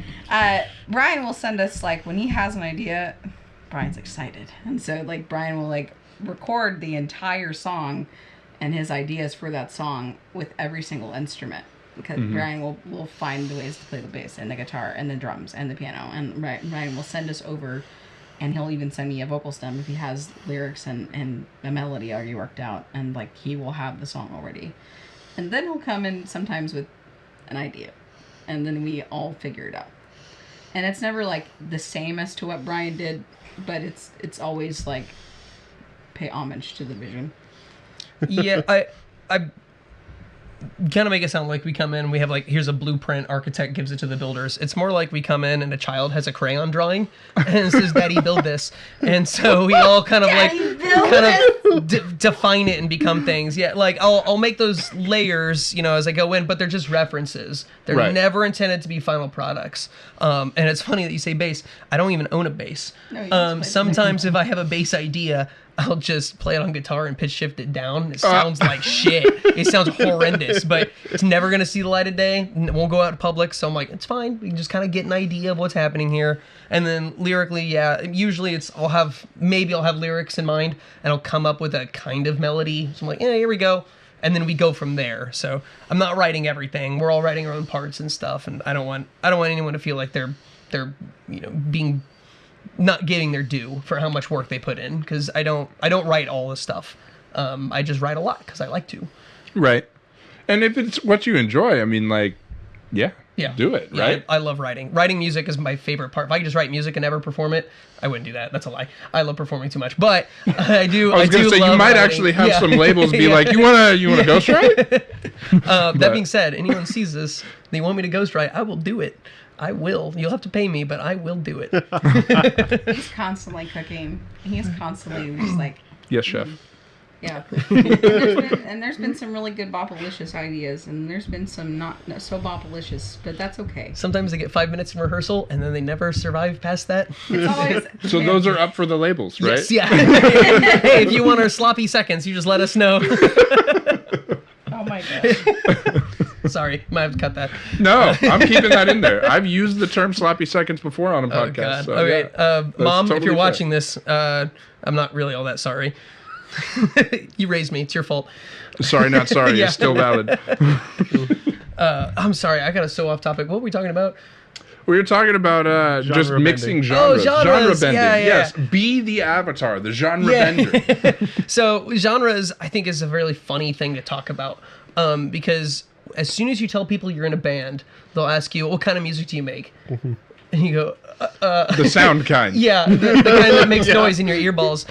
Brian will send us like when he has an idea. Brian's excited, and so like Brian will like record the entire song and his ideas for that song with every single instrument. Because Brian will find the ways to play the bass and the guitar and the drums and the piano, and Brian will send us over, and he'll even send me a vocal stem if he has lyrics and a melody already worked out, and like he will have the song already, and then he'll come in sometimes with an idea, and then we all figure it out, and it's never like the same as to what Brian did, but it's always like pay homage to the vision. Yeah, kind of make it sound like we come in, we have like, here's a blueprint, architect gives it to the builders. It's more like we come in and a child has a crayon drawing and says, Daddy, build this. And so we all kind of define it and become things. Yeah, like I'll make those layers, as I go in, but they're just references. They're never intended to be final products. And it's funny that you say bass. I don't even own a bass. No, sometimes if I have a bass idea, I'll just play it on guitar and pitch shift it down. It sounds like shit. It sounds horrendous, but it's never going to see the light of day. It won't go out in public. So I'm like, it's fine. We can just kind of get an idea of what's happening here. And then lyrically, usually I'll have lyrics in mind and I'll come up with a kind of melody. So I'm like, here we go. And then we go from there. So I'm not writing everything. We're all writing our own parts and stuff. And I don't want anyone to feel like they're being not getting their due for how much work they put in, because I don't write all this stuff. I just write a lot because I like to. Right. And if it's what you enjoy, I mean, like, do it, right? I love writing. Writing music is my favorite part. If I could just write music and never perform it, I wouldn't do that. That's a lie. I love performing too much, but I do. I was going to say, you might actually have some labels be like, you want to ghostwrite? That being said, anyone sees this, they want me to ghostwrite, I will do it. I will. You'll have to pay me, but I will do it. He's constantly cooking. He's constantly just like... Yes, chef. Yeah. And there's been some really good Bopalicious ideas, and there's been some not so Bopalicious, but that's okay. Sometimes they get 5 minutes in rehearsal, and then they never survive past that. It's always... So those are up for the labels, right? Yes, yeah. Hey, if you want our sloppy seconds, you just let us know. Oh my gosh. Sorry, might have to cut that. No, I'm keeping that in there. I've used the term sloppy seconds before on a podcast. God. So, okay, Mom, totally if you're fair. watching this, I'm not really all that sorry. You raised me. It's your fault. Sorry, not sorry. Yeah. It's still valid. I'm sorry. I got so off topic. What were we talking about? We were talking about just mixing genres. genres. Oh, genres. Genre bending. Yeah. Yes, be the avatar, the genre bender. So genres, I think, is a really funny thing to talk about, because as soon as you tell people you're in a band, they'll ask you, what kind of music do you make? Mm-hmm. And you go, the sound kind. Yeah, the kind that makes noise in your earballs.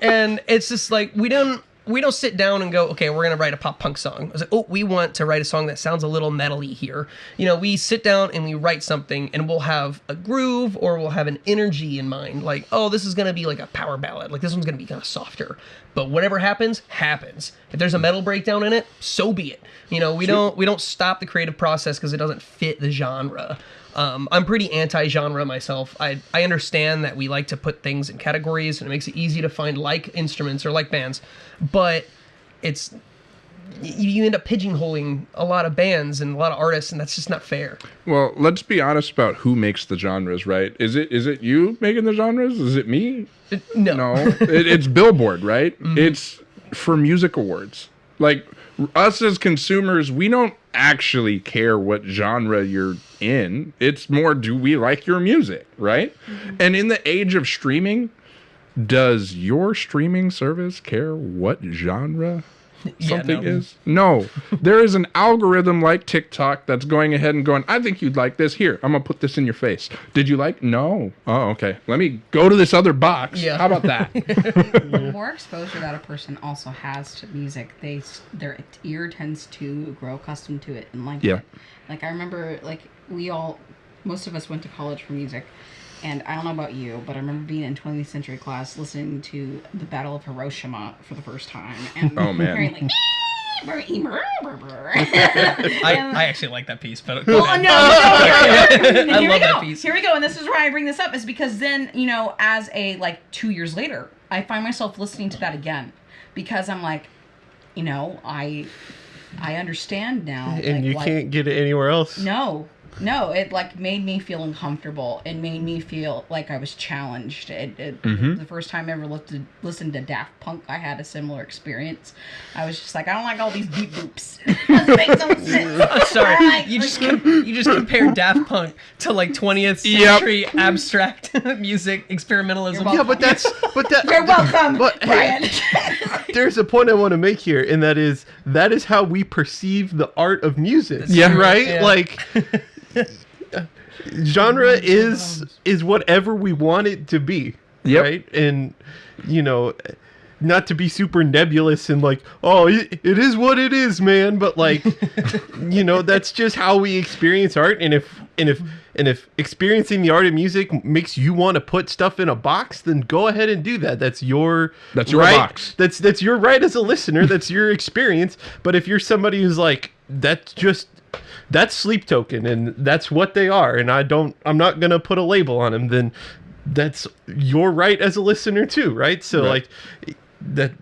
And it's just like, we don't sit down and go, okay, we're going to write a pop punk song. I was like, we want to write a song that sounds a little metal-y here. We sit down and we write something, and we'll have a groove or we'll have an energy in mind. Like, this is going to be like a power ballad. Like, this one's going to be kind of softer. But whatever happens, happens. If there's a metal breakdown in it, so be it. We don't stop the creative process because it doesn't fit the genre. I'm pretty anti-genre myself. I understand that we like to put things in categories, and it makes it easy to find like instruments or like bands, but you end up pigeonholing a lot of bands and a lot of artists, and that's just not fair. Well, let's be honest about who makes the genres, right? Is it you making the genres? Is it me? No. It's Billboard, right? Mm-hmm. It's for music awards. Like, us as consumers, we don't actually care what genre you're in. It's more, do we like your music, right? Mm-hmm. And in the age of streaming, does your streaming service care what genre something is? No. There is an algorithm like TikTok that's going ahead and going, I think you'd like this. Here, I'm going to put this in your face. Did you like? No. Oh, okay. Let me go to this other box. Yeah. How about that? The more exposure that a person also has to music, their ear tends to grow accustomed to it and like it. Like, I remember, most of us went to college for music. And I don't know about you, but I remember being in 20th century class listening to the Battle of Hiroshima for the first time. And oh, man. Hearing like, I actually like that piece, but well, I love that piece. Here we go, and this is why I bring this up, is because then, as 2 years later, I find myself listening to that again, because I'm like, I understand now. And you can't get it anywhere else. No, it made me feel uncomfortable. It made me feel like I was challenged. The first time I ever listened to Daft Punk, I had a similar experience. I was just like, I don't like all these beep boops. Doesn't make no sense. Sorry, you just compared Daft Punk to 20th century abstract music experimentalism. Yeah, but you're welcome. But Brian. There's a point I want to make here, and that is how we perceive the art of music. Yeah, right. Yeah. Genre is whatever we want it to be. Yep. Right. And not to be super nebulous and like, oh, it is what it is, man. But like, that's just how we experience art. And if experiencing the art of music makes you want to put stuff in a box, then go ahead and do that. That's your right. Box. That's your right as a listener. That's your experience. But if you're somebody who's like, that's Sleep Token and that's what they are, and I'm not gonna put a label on them, then that's your right as a listener too, right? So like that,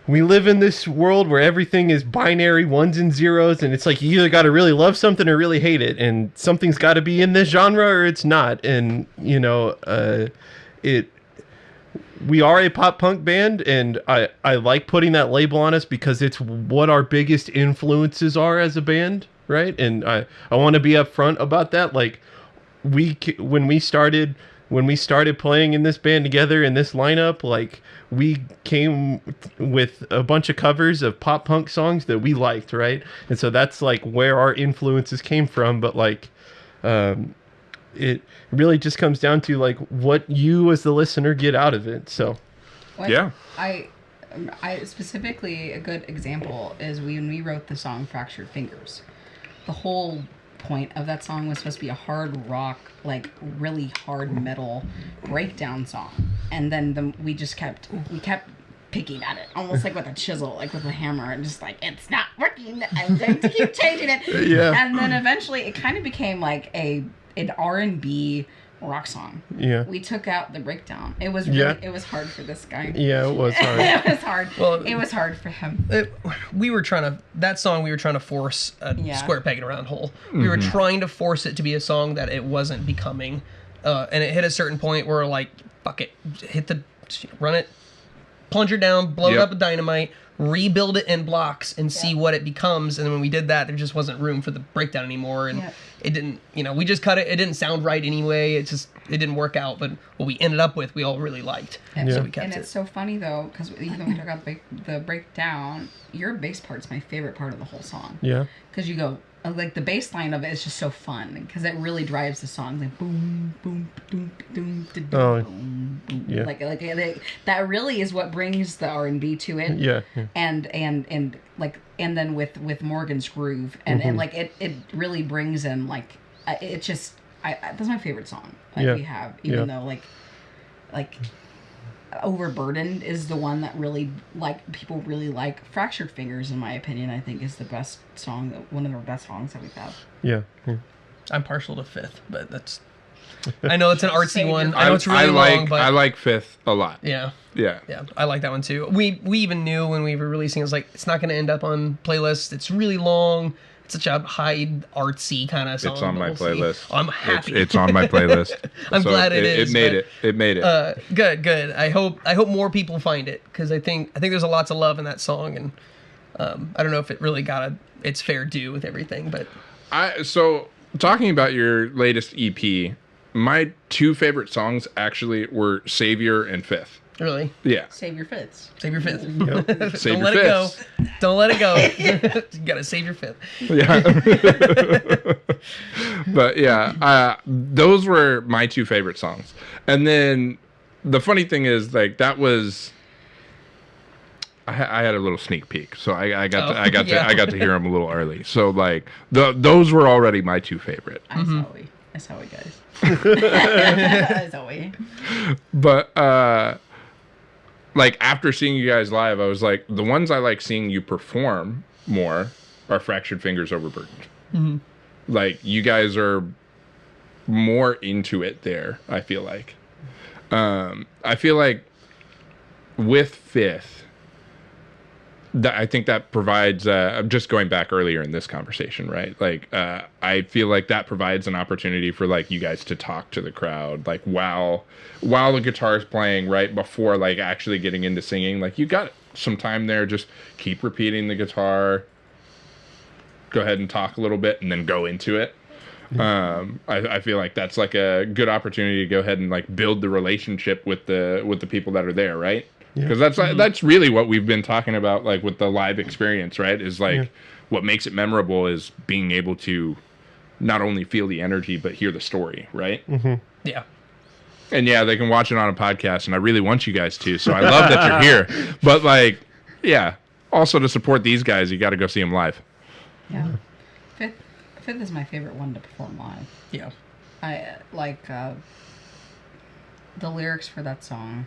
we live in this world where everything is binary ones and zeros, and it's like you either got to really love something or really hate it, and something's got to be in this genre or it's not. And we are a pop punk band, and I like putting that label on us because it's what our biggest influences are as a band, right? And I want to be upfront about that. Like when we started playing in this band together in this lineup, like we came with a bunch of covers of pop punk songs that we liked, right? And so that's like where our influences came from. But like it really just comes down to like what you as the listener get out of it. So I specifically, a good example is when we wrote the song Fractured Fingers. The whole point of that song was supposed to be a hard rock, like really hard metal breakdown song, and then we kept picking at it, almost like with a chisel, like with a hammer, and just like, it's not working, I'm going to keep changing it. And then eventually it kind of became like an R&B rock song. We took out the breakdown. It was really, it was hard for this guy. It was hard. It was hard. Well, it was hard for him. We were trying to force a square peg in a round hole. We were trying to force it to be a song that it wasn't becoming, and it hit a certain point where like, fuck it, run it, plunge it down, blow it up with dynamite, rebuild it in blocks, and see what it becomes. And then when we did that, there just wasn't room for the breakdown anymore, and it didn't, we just cut it. It didn't sound right anyway. It didn't work out. But what we ended up with, we all really liked. So we kept it. It's so funny though, because even though we took out the breakdown, your bass part's my favorite part of the whole song. Because you go, like the bass line of it is just so fun because it really drives the song, like boom boom boom boom boom boom boom. Like that really is what brings the R&B to it. And like, and then with Morgan's groove and like it really brings in like it just that's my favorite song we have, even though like Overburdened is the one that really people really like. Fractured Fingers, in my opinion, I think is the best song, one of the best songs that we have. I'm partial to Fifth, but that's, I know it's an artsy one. I know it's really long, but I like Fifth a lot. Yeah, I like that one too. We even knew when we were releasing, it was like, it's not going to end up on playlists. It's really long. It's such a high artsy kind of song. It's on my playlist. I'm happy. It's on my playlist. I'm glad it is. It made it. Good. I hope more people find it, because I think there's a lots of love in that song, and I don't know if it really got its fair due with everything, but so talking about your latest EP, my two favorite songs actually were Savior and Fifth. Really? Yeah. Save your fifths. Save your fifth. Save Don't your let fifths. it go. Don't let it go. You gotta save your fifth. Yeah. But yeah, those were my two favorite songs. And then the funny thing is, like, that was, I had a little sneak peek, so I got to hear them a little early. So like those were already my two favorite. I saw we guys. I saw we. But like after seeing you guys live, I was like, the ones I like seeing you perform more are Fractured Fingers, Overburdened. Like, you guys are more into it there, I feel like. I feel like with Fifth, I think that provides, I'm just going back earlier in this conversation, right? Like, I feel like that provides an opportunity for, like, you guys to talk to the crowd, like, while the guitar's playing, right before, like, actually getting into singing. Like, you got some time there, just keep repeating the guitar, go ahead and talk a little bit, and then go into it. I feel like that's, like, a good opportunity to go ahead and, like, build the relationship with the people that are there, right? Because that's really what we've been talking about, like, with the live experience, right? Is like what makes it memorable is being able to not only feel the energy but hear the story, right? Yeah. And yeah, they can watch it on a podcast, and I really want you guys to. So I love that you're here. But like, yeah, also to support these guys, you got to go see them live. Yeah. Fifth is my favorite one to perform live. Yeah. I like the lyrics for that song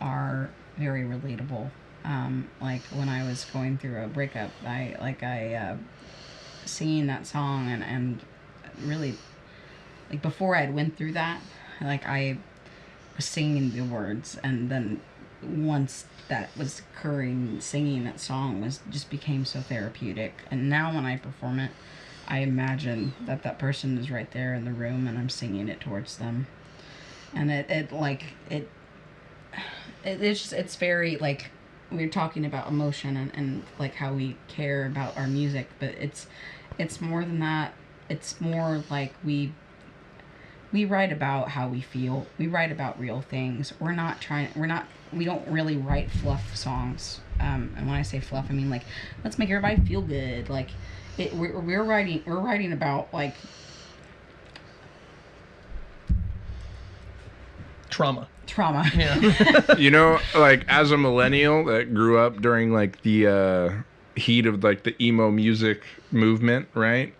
are very relatable. Like when I was going through a breakup, I singing that song and really like before I went through that, like I was singing the words, and then once that was occurring, singing that song just became so therapeutic. And now when I perform it, I imagine that person is right there in the room, and I'm singing it towards them. And it's very like we're talking about emotion and like how we care about our music, but it's more than that. It's more like we write about how we feel. We write about real things. We don't really write fluff songs. And when I say fluff, I mean like let's make everybody feel good. Like we're writing about like trauma. Yeah. You know, like as a millennial that grew up during like the heat of like the emo music movement, right?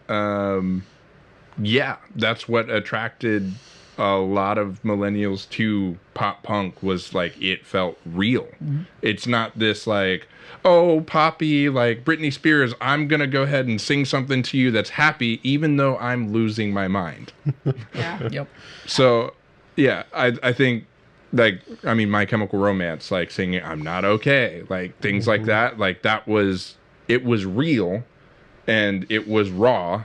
Yeah, that's what attracted a lot of millennials to pop punk, was like it felt real. Mm-hmm. It's not this like, oh, poppy, like Britney Spears, I'm going to go ahead and sing something to you that's happy even though I'm losing my mind. Yeah. Yep. So, yeah, I think like, I mean, My Chemical Romance, like singing I'm Not Okay, like things like that, it was real and it was raw,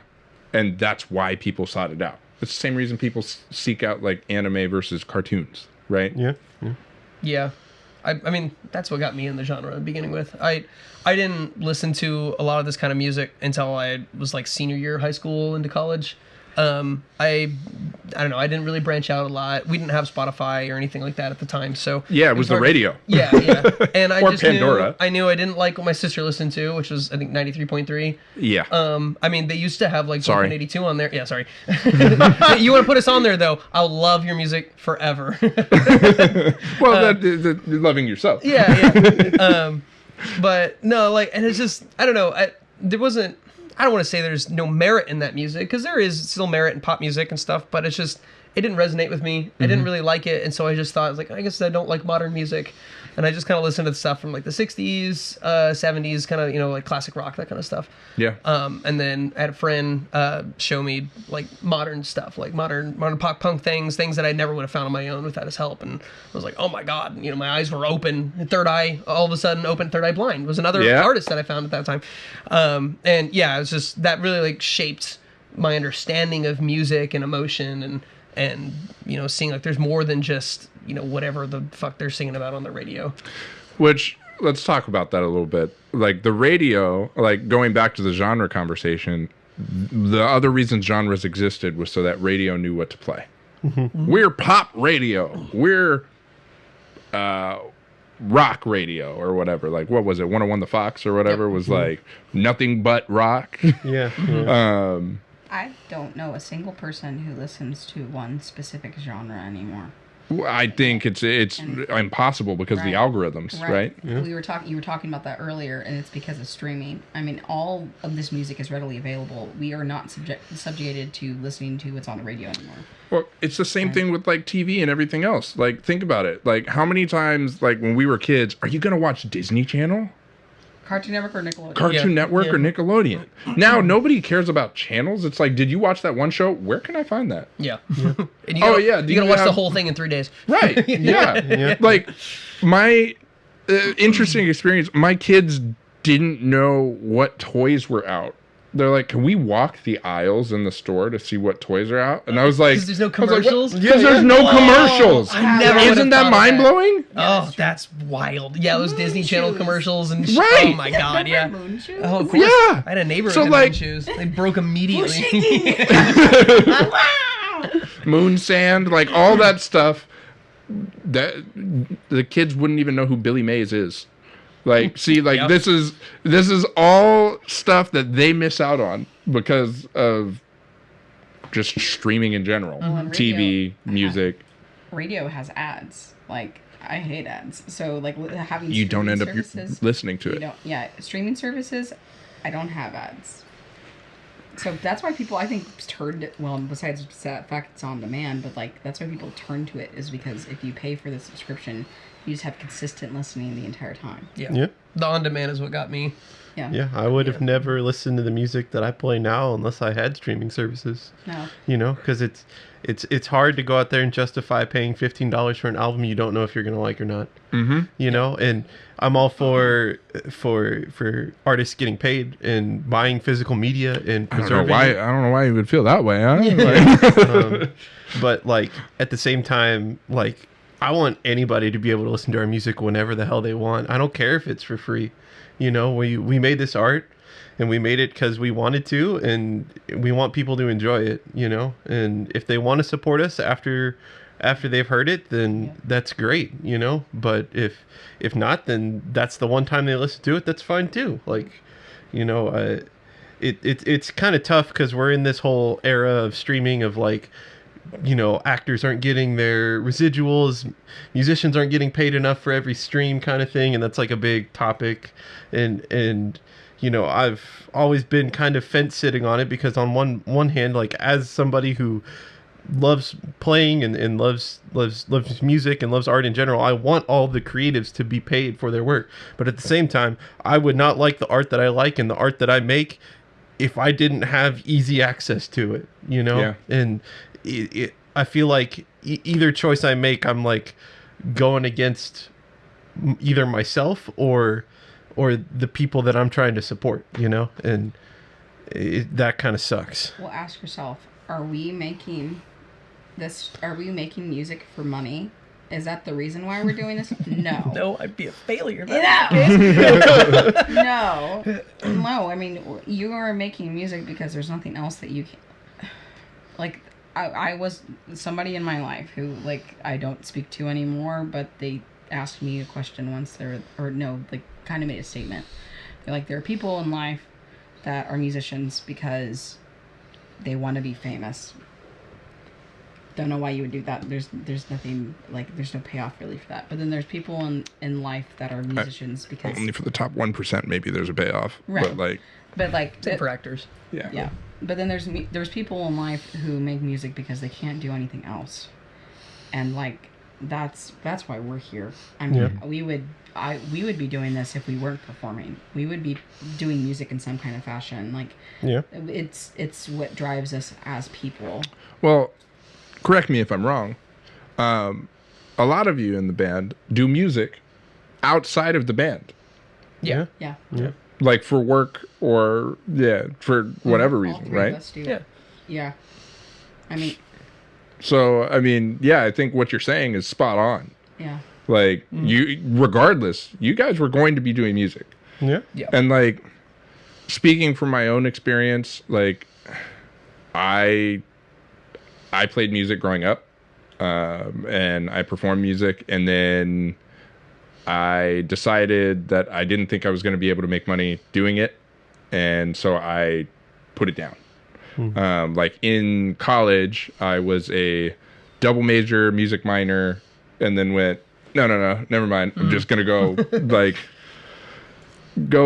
and that's why people sought it out. It's the same reason people seek out like anime versus cartoons, right? Yeah. Yeah. I mean, that's what got me in the genre to beginning with. I didn't listen to a lot of this kind of music until I was like senior year of high school into college. I don't know. I didn't really branch out a lot. We didn't have Spotify or anything like that at the time. So yeah, it was the radio. Yeah. And I or just Pandora. knew I didn't like what my sister listened to, which was I think 93.3. Yeah. I mean, they used to have like sorry. 82 on there. Yeah, sorry. You want to put us on there though? I'll love your music forever. Well, loving yourself. Yeah. But no, like, and it's just I don't know. I don't want to say there's no merit in that music, because there is still merit in pop music and stuff, but it's just, it didn't resonate with me. I didn't really like it, and so I just thought, I was like, I guess I don't like modern music. And I just kind of listened to the stuff from like the 60s, 70s, kind of, like classic rock, that kind of stuff. Yeah. And then I had a friend show me like modern stuff, like modern pop punk things that I never would have found on my own without his help. And I was like, oh my God, my eyes were open. Third Eye, all of a sudden open. Third Eye Blind was another artist that I found at that time. And yeah, it was just, that really like shaped my understanding of music and emotion and seeing like there's more than just whatever the fuck they're singing about on the radio. Which, let's talk about that a little bit. Like the radio, like going back to the genre conversation, the other reason genres existed was so that radio knew what to play. Mm-hmm. We're pop radio. We're rock radio or whatever. Like, what was it? 101 The Fox or whatever was like nothing but rock. Yeah. I don't know a single person who listens to one specific genre anymore. I think it's impossible because of the algorithms, right? Yeah. You were talking about that earlier, and it's because of streaming. I mean, all of this music is readily available. We are not subjugated to listening to what's on the radio anymore. Well, it's the same thing with like TV and everything else. Like, think about it. Like, how many times, like when we were kids, are you gonna watch Disney Channel? Cartoon Network or Nickelodeon? Cartoon Network or Nickelodeon. Now, nobody cares about channels. It's like, did you watch that one show? Where can I find that? Yeah. And you gotta watch the whole thing in 3 days. Right. Yeah. Like, my interesting experience, my kids didn't know what toys were out. They're like, can we walk the aisles in the store to see what toys are out? And I was like, because there's no commercials? Because there's no commercials. Isn't that mind-blowing? Oh, that's wild. Yeah, those Disney Channel commercials and right. Oh my God, yeah. Moon shoes? Oh, of course. Yeah. I had a neighbor who had moon shoes. They broke immediately. Moon sand, like all that stuff. That the kids wouldn't even know who Billy Mays is. Like, see, like this is all stuff that they miss out on because of just streaming in general, TV, music. radio has ads. Like, I hate ads. So, like, having You don't end up services, listening to you it. don't, yeah, streaming services, I don't have ads. So that's why people, I think, turned, well, besides the fact it's on demand, but, like, that's why people turn to it, is because if you pay for the subscription, you just have consistent listening the entire time. Yeah. The on-demand is what got me. Yeah. Yeah, I would have never listened to the music that I play now unless I had streaming services. No. You know, because it's hard to go out there and justify paying $15 for an album you don't know if you're gonna like or not. Mm-hmm. You know, and I'm all for artists getting paid and buying physical media and preserving. I don't know why you would feel that way. Huh? But like at the same time, like I want anybody to be able to listen to our music whenever the hell they want. I don't care if it's for free. You know, we made this art and we made it because we wanted to, and we want people to enjoy it, you know, and if they want to support us after they've heard it, then that's great, you know, but if not, then that's the one time they listen to it, that's fine too. Like, you know, it's kind of tough because we're in this whole era of streaming of like, you know, actors aren't getting their residuals, musicians aren't getting paid enough for every stream kind of thing, and that's like a big topic, and you know, I've always been kind of fence sitting on it because on one hand, like as somebody who loves playing and loves music and loves art in general, I want all the creatives to be paid for their work, but at the same time, I would not like the art that I like and the art that I make if I didn't have easy access to it, you know. Yeah. And I feel like either choice I make, I'm like going against either myself or the people that I'm trying to support, you know, and that kind of sucks. Well, ask yourself, are we making music for money? Is that the reason why we're doing this? No. No, I'd be a failure. No. No. I mean, you are making music because there's nothing else that you can. Like, I was somebody in my life who, like, I don't speak to anymore, but they asked me a question once. Kind of made a statement. They're like, there are people in life that are musicians because they want to be famous. Don't know why you would do that. There's nothing, like, there's no payoff really for that. But then there's people in life that are musicians because Only for the top 1%, maybe there's a payoff. Right. But Same for actors. yeah. But then there's people in life who make music because they can't do anything else, and like that's why we're here. I mean, we would be doing this if we weren't performing. We would be doing music in some kind of fashion. Like, it's what drives us as people. Well, correct me if I'm wrong. A lot of you in the band do music outside of the band. Yeah. Like for work or for whatever All reason, three of right? us do. Yeah. Yeah. I mean, So, I mean, I think what you're saying is spot on. yeah. Like, regardless, you guys were going to be doing music. Yeah. And, like, speaking from my own experience, like, I played music growing up, and I performed music, and then I decided that I didn't think I was going to be able to make money doing it, and so I put it down. Like in college, I was a double major music minor, and then went, no, never mind. I'm just gonna go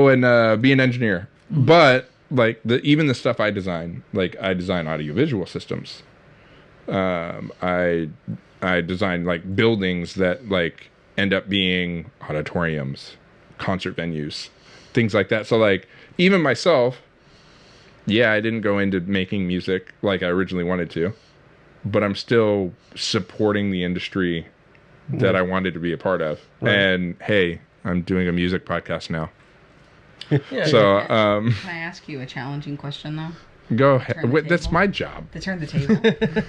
and be an engineer. But like even the stuff I design, like I design audiovisual systems. I design like buildings that like end up being auditoriums, concert venues, things like that. So like even myself. Yeah, I didn't go into making music like I originally wanted to, but I'm still supporting the industry that I wanted to be a part of. Right. And hey, I'm doing a music podcast now. So, can I ask you a challenging question though? Go ahead. That's my job. To turn the table.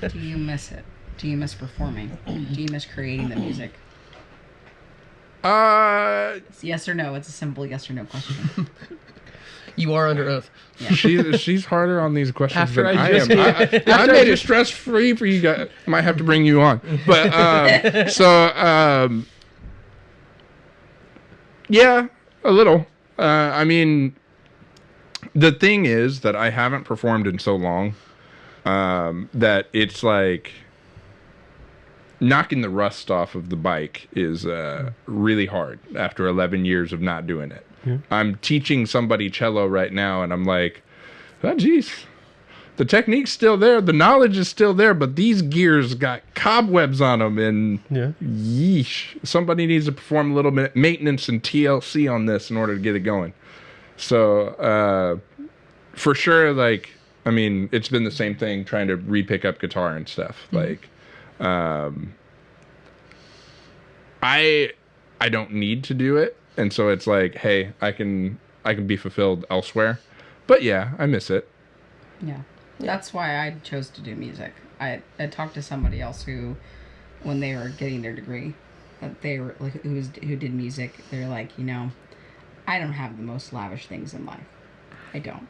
Do you miss it? Do you miss performing? Do you miss creating the music? Yes or no? It's a simple yes or no question. You are under oath. Yeah. She's harder on these questions After than I I just- am. I made it stress free for you guys. Might have to bring you on, but yeah, a little. I mean, the thing is that I haven't performed in so long that it's like knocking the rust off of the bike is really hard after 11 years of not doing it. Yeah. I'm teaching somebody cello right now, and I'm like, oh, geez. The technique's still there, the knowledge is still there, but these gears got cobwebs on them, and yeesh. Somebody needs to perform a little bit maintenance and TLC on this in order to get it going. So, for sure, like, I mean, it's been the same thing trying to re-pick up guitar and stuff. Like, I don't need to do it, and so it's like, hey, I can be fulfilled elsewhere. But yeah, I miss it. Yeah. That's why I chose to do music. I talked to somebody else who, when they were getting their degree, they were like who did music. They're like, you know, I don't have the most lavish things in life. I don't,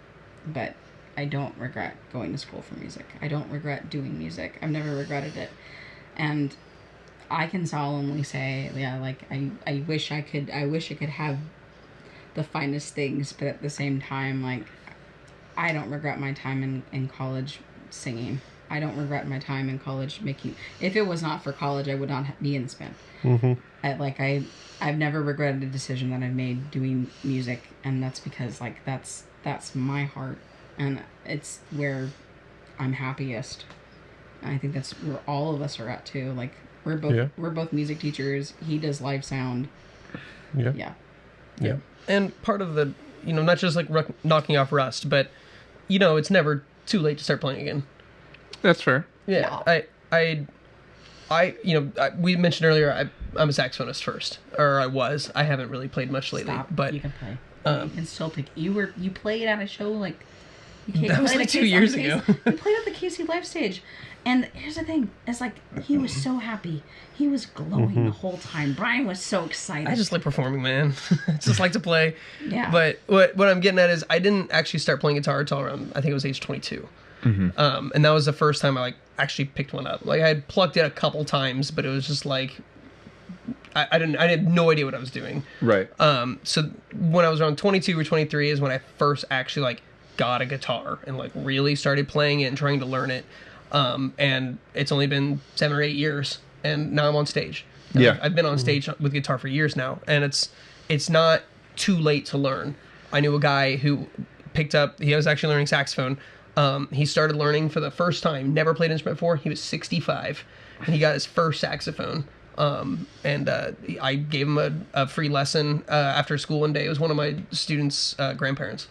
but I don't regret going to school for music. I don't regret doing music. I've never regretted it, and I can solemnly say, yeah, like I wish I could have the finest things, but at the same time, like, I don't regret my time in college singing. I don't regret my time in college making... If it was not for college, I would not be in SPIN. Mm-hmm. I've never regretted a decision that I've made doing music, and that's because, like, that's my heart, and it's where I'm happiest. And I think that's where all of us are at, too. Like, we're both music teachers. He does live sound. Yeah. And part of the, you know, not just, like, knocking off rust, but... You know, it's never too late to start playing again. That's fair. Yeah, we mentioned earlier, I'm a saxophonist first, or I was. I haven't really played much lately. Stop. But you can play. You can still pick. You played at a show like. That was like 2 years ago. You played at the KC live stage, and here's the thing: it's like he was so happy. He was glowing the whole time. Brian was so excited. I just like performing, man. I just like to play. Yeah. But what I'm getting at is I didn't actually start playing guitar until around, I think it was age 22. Mm-hmm. And that was the first time I like actually picked one up. Like I had plucked it a couple times, but it was just like I had no idea what I was doing. Right. So when I was around 22 or 23 is when I first actually like got a guitar and like really started playing it and trying to learn it. And it's only been 7 or 8 years, and now I'm on stage. Yeah. I've been on stage with guitar for years now, and it's not too late to learn. I knew a guy who he was actually learning saxophone. He started learning for the first time, never played an instrument before. He was 65, and he got his first saxophone. I gave him a free lesson after school one day. It was one of my students' grandparents.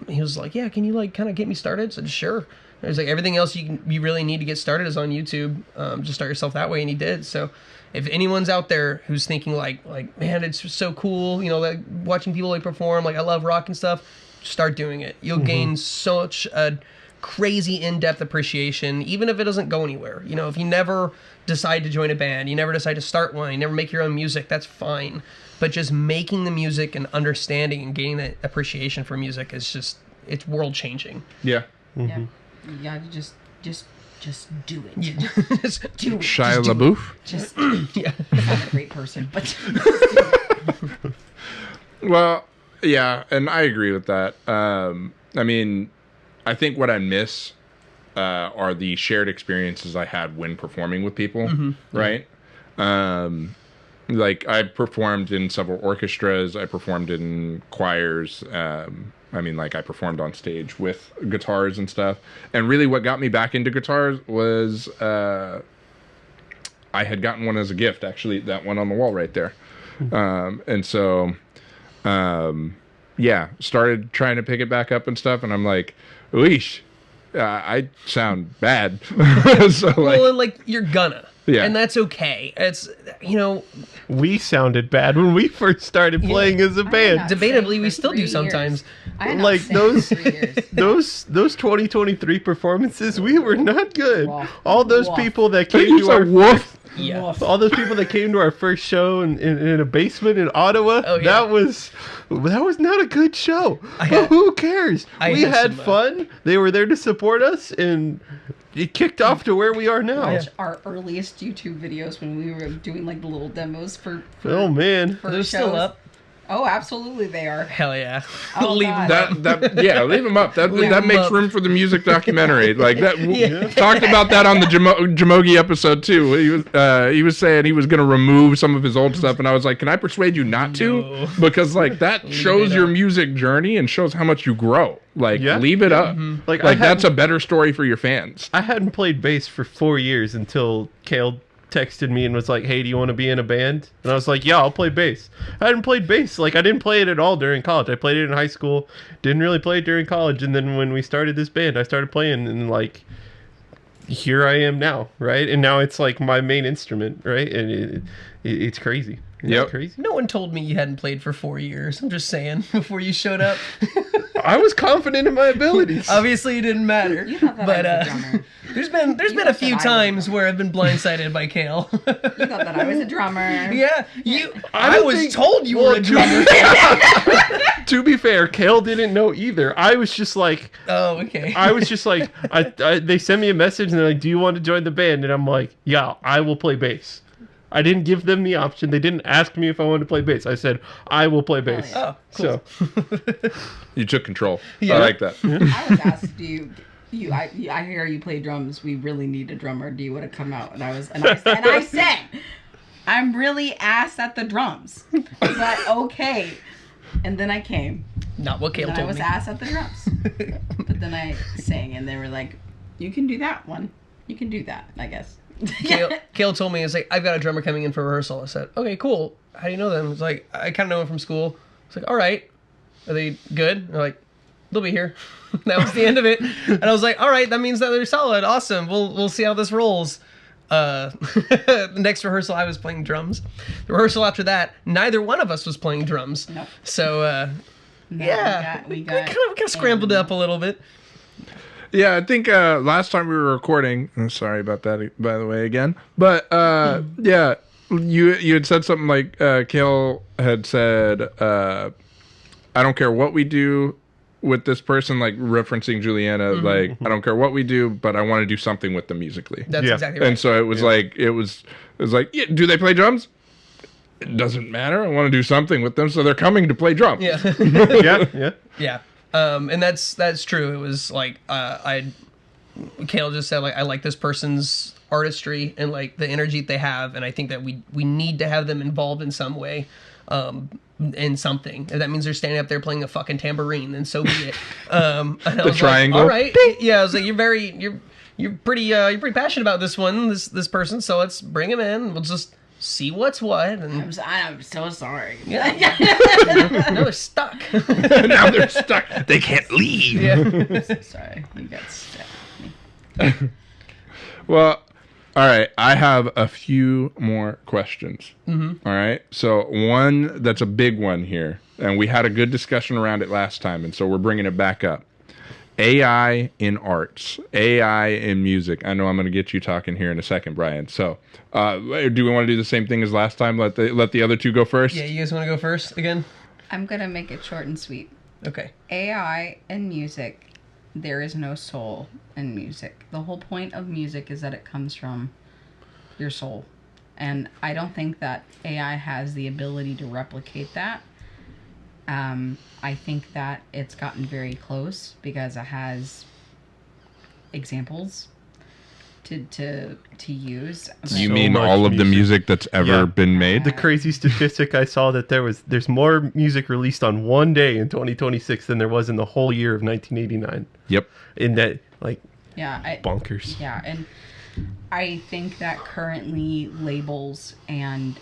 He was like, yeah, can you like kind of get me started? I said, sure. It was like everything else you really need to get started is on YouTube. Just start yourself that way, and he did. So if anyone's out there who's thinking like man, it's so cool, you know, like watching people like perform, like I love rock and stuff, start doing it. You'll gain such a crazy in-depth appreciation, even if it doesn't go anywhere. You know, if you never decide to join a band, you never decide to start one, you never make your own music, that's fine. But just making the music and understanding and gaining that appreciation for music is it's world changing. Yeah. Mm-hmm. Yeah. You gotta just do it. Yeah. Just do it. Shia LaBeouf. Just yeah. Not a great person, but Well, yeah, and I agree with that. I mean, I think what I miss are the shared experiences I had when performing with people, right? Like I performed in several orchestras, I performed in choirs. I mean, like I performed on stage with guitars and stuff. And really what got me back into guitars was I had gotten one as a gift, actually, that one on the wall right there. And so, yeah, started trying to pick it back up and stuff. And I'm like, weesh, I sound bad. So, like, well, and like you're gonna. Yeah. And that's okay. It's, you know... We sounded bad when we first started playing as a band. Debatably, we still do sometimes. Like those 2023 performances, we were not good. All those people that came to our all those people that came to our first show in a basement in Ottawa, that was not a good show. But who cares? We had fun. They were there to support us, and it kicked off to where we are now. Watch our earliest YouTube videos when we were doing like the little demos for oh man, for they're shows. still up. Oh, absolutely, they are. Hell yeah. Oh, Leave God. them up. Leave him up. That Leave 'em makes up. room for the music documentary. Like that. Yeah. Talked about that on the Jamogi episode too. He was saying he was going to remove some of his old stuff, and I was like, "Can I persuade you not to?" No. Because like that shows it your up. music journey and shows how much you grow. Like Yeah. leave it up. Like, Like I that's a hadn't- better story for your fans. I hadn't played bass for 4 years until Kale texted me and was like, "Hey, do you want to be in a band?" And I was like, "Yeah, I'll play bass." I hadn't played bass. Like, I didn't play it at all during college. I played it in high school. Didn't really play it during college. And then when we started this band, I started playing, and like, here I am now, right? And now it's like my main instrument, right? And it's crazy. Isn't Yep. that crazy? No one told me you hadn't played for 4 years. I'm just saying, before you showed up. I was confident in my abilities. Obviously, it didn't matter. You thought that But I was a drummer. there's been thought a few that I was times a where I've been blindsided by Kale. You thought that I was a drummer. Yeah, I I was think- told you well, were a drummer. To be fair, Kale didn't know either. I was just like, Oh, okay. I was just like, they sent me a message and they're like, "Do you want to join the band?" And I'm like, "Yeah, I will play bass." I didn't give them the option. They didn't ask me if I wanted to play bass. I said, "I will play bass." yeah. Oh, cool. So You took control. Yeah. I like that. I was asked, I hear you play drums. We really need a drummer. Do you want to come out? And I said, I'm really ass at the drums, but okay. And then I came. Not what Kale And I told was me. ass at the drums. But then I sang, and they were like, "You can do that one. You can do that, I guess." Kale told me, it's like, I've got a drummer coming in for rehearsal. I said, okay, cool. How do you know them? It's like, I kind of know them from school. It's like, all right. Are they good? They're like, they'll be here. That was the end of it. And I was like, all right, that means that they're solid. Awesome. We'll see how this rolls. The next rehearsal, I was playing drums. The rehearsal after that, neither one of us was playing drums. Nope. So, No, yeah, we we got kind of scrambled it up a little bit. Yeah, I think last time we were recording. I'm sorry about that, by the way, again. But yeah, you had said something like Kale had said, "I don't care what we do with this person," like referencing Juliana. Like, I don't care what we do, but I want to do something with them musically. That's Yeah. exactly right. And so it was like it was like, yeah, do they play drums? It doesn't matter. I want to do something with them, so they're coming to play drums. Yeah. yeah. Yeah. And that's true. It was like Kale just said, like, I like this person's artistry and like the energy that they have, and I think that we need to have them involved in some way, in something. If that means they're standing up there playing a fucking tambourine, then so be it. And I was triangle. Like, all right. Yeah, I was like, you're pretty passionate about this one, this person, so let's bring him in. We'll just see what's what. And I'm so sorry. yeah. Now they're stuck. Now they're stuck. They can't leave. Yeah. Sorry, you got stuck. Well, all right. I have a few more questions. Mm-hmm. All right. So one that's a big one here, and we had a good discussion around it last time, and so we're bringing it back up. AI in arts, AI in music. I know I'm going to get you talking here in a second, Brian. So, do we want to do the same thing as last time? Let the other two go first. Yeah, you guys want to go first again? I'm gonna make it short and sweet. Okay. AI and music, there is no soul in music. The whole point of music is that it comes from your soul. And I don't think that AI has the ability to replicate that. I think that it's gotten very close because it has examples to use. You So mean much all of the music. music that's ever Yeah. been made? The crazy statistic I saw that there's more music released on one day in 2026 than there was in the whole year of 1989. Yep. In that, like, Yeah, bonkers. Yeah, and I think that currently labels and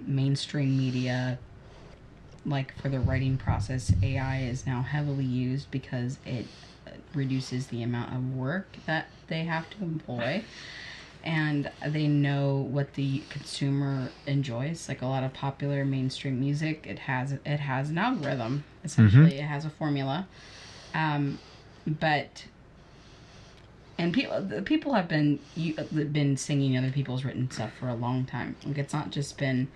mainstream media, like for the writing process, AI is now heavily used because it reduces the amount of work that they have to employ. And they know what the consumer enjoys. Like a lot of popular mainstream music, it has an algorithm. Essentially, It has a formula. But people have been singing other people's written stuff for a long time. Like it's not just been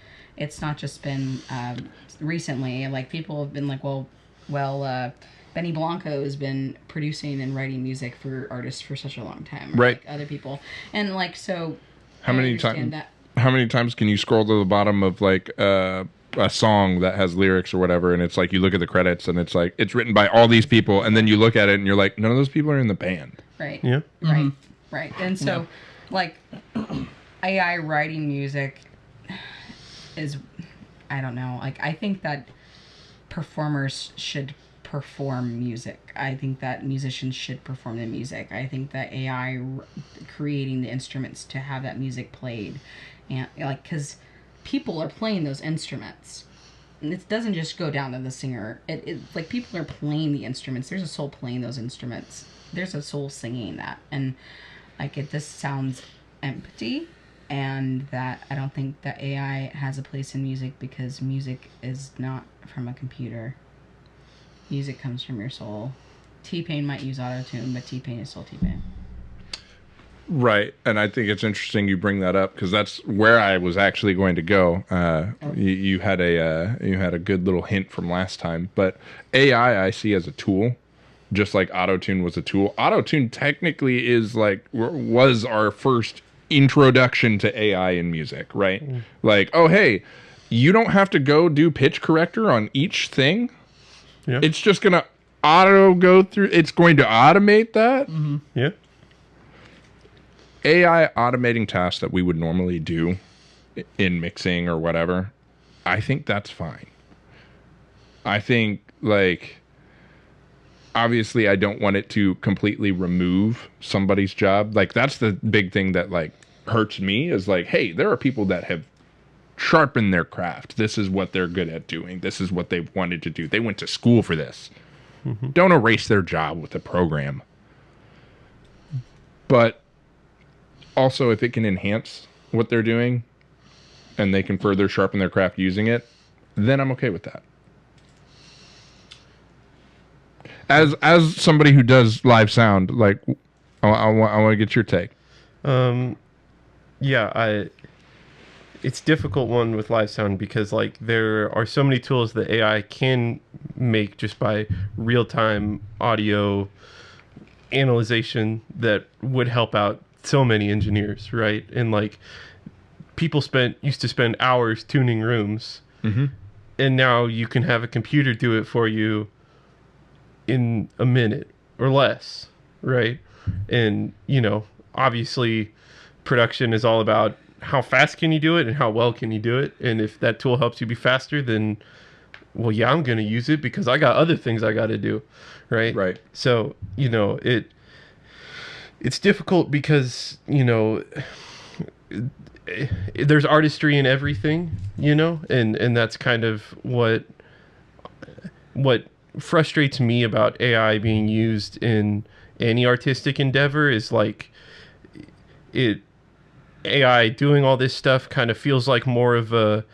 recently. Like people have been like, Benny Blanco has been producing and writing music for artists for such a long time, or Right. Like other people, and like so. How I many understand times? that. how many times can you scroll to the bottom of like a song that has lyrics or whatever, and it's like you look at the credits and it's like it's written by all these people, and then you look at it and you're like, none of those people are in the band. Right. Yeah. Right. Right. And so, like, AI writing music is, I don't know. Like, I think that performers should perform music. I think that musicians should perform the music. I think that AI creating the instruments to have that music played, and like, because people are playing those instruments. And it doesn't just go down to the singer. It like people are playing the instruments. There's a soul playing those instruments. There's a soul singing that, and like it just sounds empty. And that I don't think that AI has a place in music, because music is not from a computer. Music comes from your soul. T-Pain might use auto-tune, but T-Pain is still T-Pain. Right, and I think it's interesting you bring that up, because that's where I was actually going to go. You had a good little hint from last time, but AI I see as a tool, just like auto-tune was a tool. Auto-tune technically is was our first introduction to AI in music, right? Like, oh hey, you don't have to go do pitch corrector on each thing. Yeah. It's just gonna go through. It's going to automate that. Mm-hmm. Yeah. AI automating tasks that we would normally do in mixing or whatever, I think that's fine. I think, like, obviously I don't want it to completely remove somebody's job. Like, that's the big thing that, like, hurts me, is like, hey, there are people that have sharpened their craft. This is what they're good at doing. This is what they wanted to do. They went to school for this. Mm-hmm. Don't erase their job with a program. But also, if it can enhance what they're doing and they can further sharpen their craft using it, then I'm okay with that. As somebody who does live sound, like, I want to get your take. It's difficult one with live sound, because like there are so many tools that AI can make just by real-time audio analyzation that would help out so many engineers, right? And like people used to spend hours tuning rooms, mm-hmm. and now you can have a computer do it for you in a minute or less, right? And obviously production is all about how fast can you do it and how well can you do it. And if that tool helps you be faster, then, well, yeah, I'm going to use it because I got other things I got to do. Right. Right. So, it's difficult because, there's artistry in everything, and that's kind of what frustrates me about AI being used in any artistic endeavor is like AI doing all this stuff kind of feels like more of a,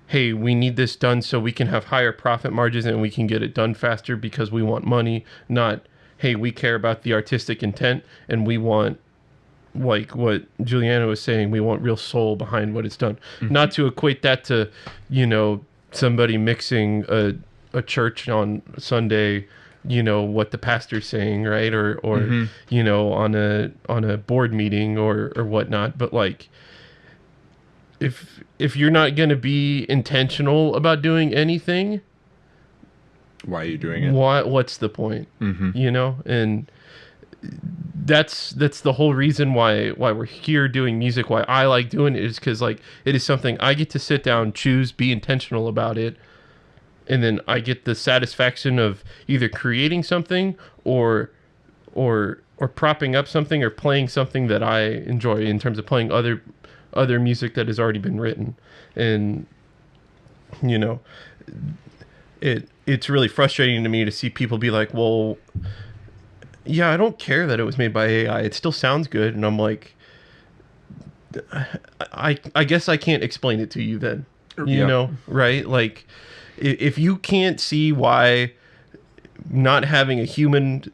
hey, we need this done so we can have higher profit margins and we can get it done faster because we want money, not, hey, we care about the artistic intent and we want, like what Juliana was saying, we want real soul behind what it's done. Mm-hmm. Not to equate that to, somebody mixing a church on Sunday, what the pastor's saying, right? Or mm-hmm. on a board meeting or whatnot. But like, if you're not going to be intentional about doing anything, why are you doing it? What's the point? Mm-hmm. And that's the whole reason why we're here doing music. Why I like doing it is because like it is something I get to sit down, choose, be intentional about it. And then I get the satisfaction of either creating something or propping up something or playing something that I enjoy in terms of playing other music that has already been written. And it's really frustrating to me to see people be like, well, yeah, I don't care that it was made by AI. It still sounds good. And I'm like, I guess I can't explain it to you then, right? Like, if you can't see why not having a human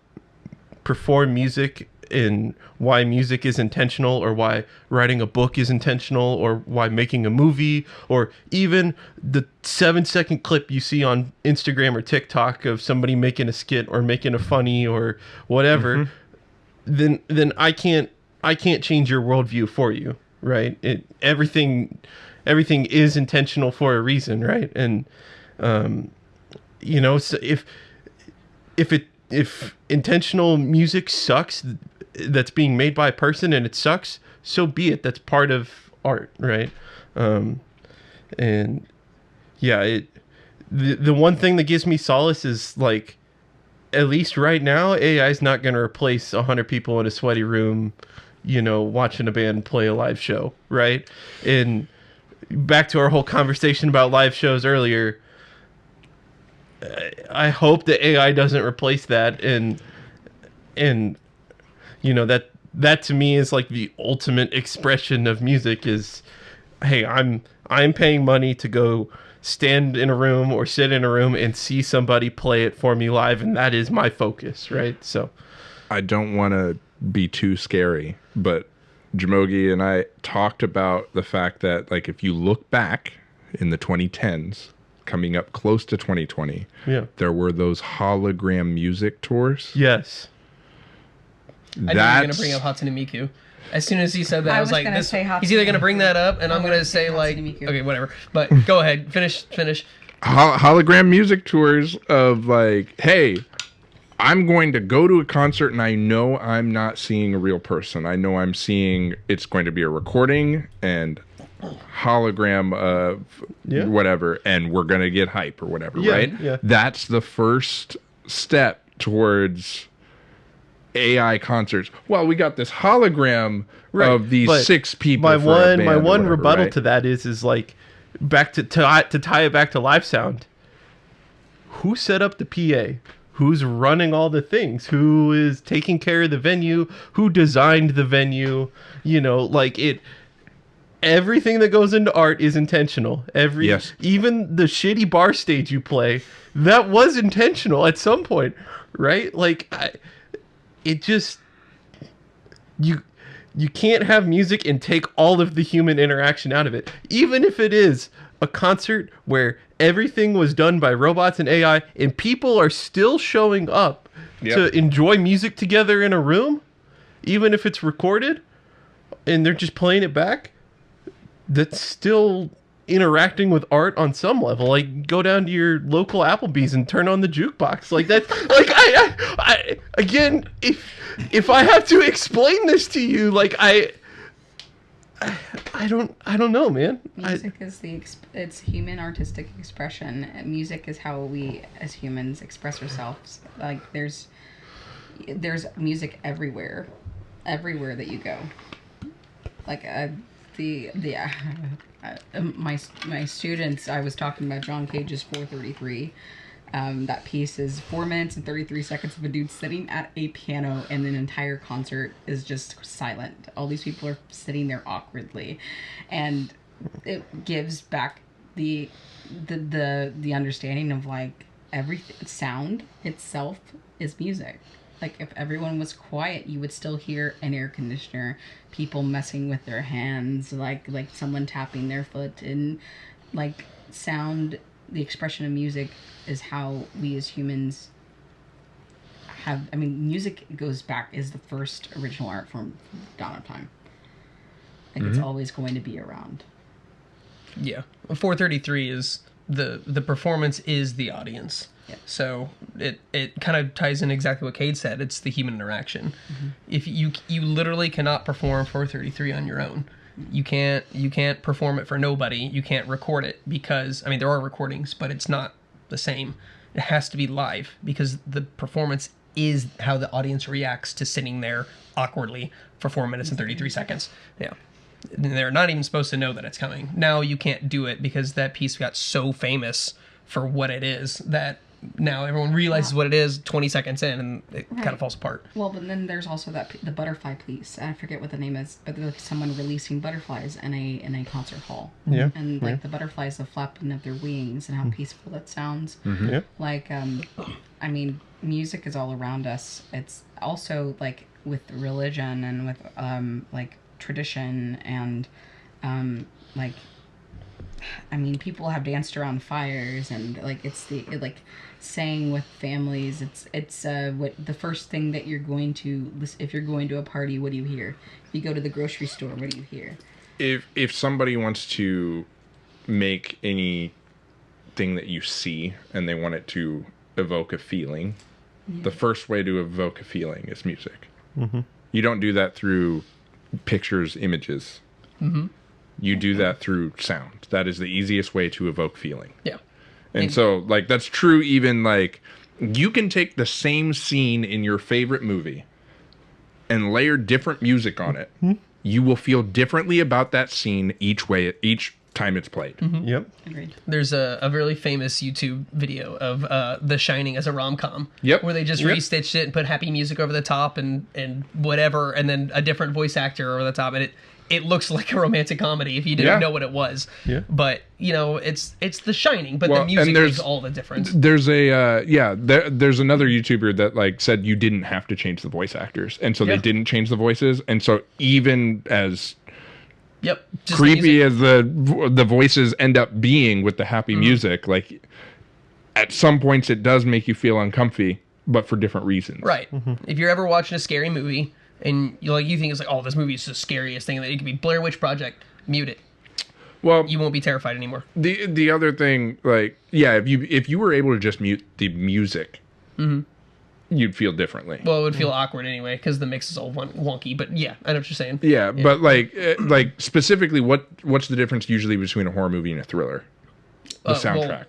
perform music and why music is intentional, or why writing a book is intentional, or why making a movie, or even the 7-second clip you see on Instagram or TikTok of somebody making a skit or making a funny or whatever, mm-hmm. then I can't change your worldview for you. right? Everything is intentional for a reason, right? And so if intentional music sucks, that's being made by a person and it sucks, so be it. That's part of art, right? And yeah, the one thing that gives me solace is like, at least right now, AI is not going to replace 100 people in a sweaty room, watching a band play a live show, right? And back to our whole conversation about live shows earlier, I hope that AI doesn't replace that, and that to me is like the ultimate expression of music is, hey, I'm paying money to go stand in a room or sit in a room and see somebody play it for me live, and that is my focus, right? So I don't want to be too scary, but Jamogi and I talked about the fact that, like, if you look back in the 2010s, coming up close to 2020, there were those hologram music tours. Yes. I knew you were going to bring up Hatsune Miku. As soon as he said that, I was like, he's either going to bring that up, and I'm going to say, like, okay, whatever. But go ahead. Finish. Hologram music tours of, like, hey, I'm going to go to a concert, and I know I'm not seeing a real person. I know it's going to be a recording and hologram of whatever, and we're going to get hype or whatever, right? Yeah. That's the first step towards AI concerts. Well, we got this hologram of these 6 people. My one rebuttal to that is like, back to tie it back to live sound. Who set up the PA? Who's running all the things? Who is taking care of the venue? Who designed the venue? Everything that goes into art is intentional. Even the shitty bar stage you play, that was intentional at some point, right? Like, you can't have music and take all of the human interaction out of it. Even if it is a concert where everything was done by robots and AI and people are still showing up to enjoy music together in a room, even if it's recorded and they're just playing it back, that's still interacting with art on some level. Like, go down to your local Applebee's and turn on the jukebox. Like, that's like, I again, if I have to explain this to you, like, I don't know, man. Music is it's human artistic expression. Music is how we as humans express ourselves. Like, there's music everywhere that you go. Like, my students, I was talking about John Cage's 433. That piece is 4 minutes and 33 seconds of a dude sitting at a piano, and an entire concert is just silent. All these people are sitting there awkwardly, and it gives back the understanding of, like, everything. Sound itself is music. Like, if everyone was quiet, you would still hear an air conditioner, people messing with their hands, like someone tapping their foot, and, like, sound, the expression of music is how we as humans have, I mean, music goes back, is the first original art form from dawn of time. Like, it's always going to be around. Yeah. 433 is the performance is the audience. Yeah. So it kind of ties in exactly what Cade said. It's the human interaction. If you literally cannot perform 433 on your own. You can't perform it for nobody. You can't record it because, I mean, there are recordings, but it's not the same. It has to be live because the performance is how the audience reacts to sitting there awkwardly for 4 minutes and 33 seconds. Yeah. And they're not even supposed to know that it's coming. Now you can't do it because that piece got so famous for what it is that now everyone realizes what it is 20 seconds in, and it kind of falls apart. Well, but then there's also the butterfly piece. I forget what the name is, but there's someone releasing butterflies in a concert hall. Yeah. And, like, the butterflies, the flapping of their wings, and how peaceful that sounds. Yeah. Like, I mean, music is all around us. It's also, like, with religion and with like tradition and like, I mean, people have danced around fires, and, like, like sang with families. It's what the first thing that you're going to, if you're going to a party, what do you hear? If you go to the grocery store, what do you hear? if somebody wants to make anything that you see and they want it to evoke a feeling, the first way to evoke a feeling is music. Mm-hmm. You don't do that through pictures, images. Mm-hmm. You do that through sound. That is the easiest way to evoke feeling. Yeah. And so, like, that's true even, like, you can take the same scene in your favorite movie and layer different music on it. Mm-hmm. You will feel differently about that scene each time it's played. Mm-hmm. Yep. Agreed. There's a really famous YouTube video of The Shining as a rom-com. Yep. Where they just restitched it and put happy music over the top and whatever, and then a different voice actor over the top, and it looks like a romantic comedy if you didn't know what it was. Yeah. But, you know, it's The Shining, but the music makes all the difference. There's there's another YouTuber that, like, said you didn't have to change the voice actors. And so they didn't change the voices. And so even as just creepy as the voices end up being with the happy music, like, at some points it does make you feel uncomfy, but for different reasons. Right. Mm-hmm. If you're ever watching a scary movie and you think it's like, oh, this movie is the scariest thing, that it could be Blair Witch Project, mute it. Well, you won't be terrified anymore. The other thing, like, if you were able to just mute the music, you'd feel differently. Well, it would feel awkward anyway because the mix is all wonky. But yeah, I know what you're saying. Yeah, but like specifically, what's the difference usually between a horror movie and a thriller? The soundtrack.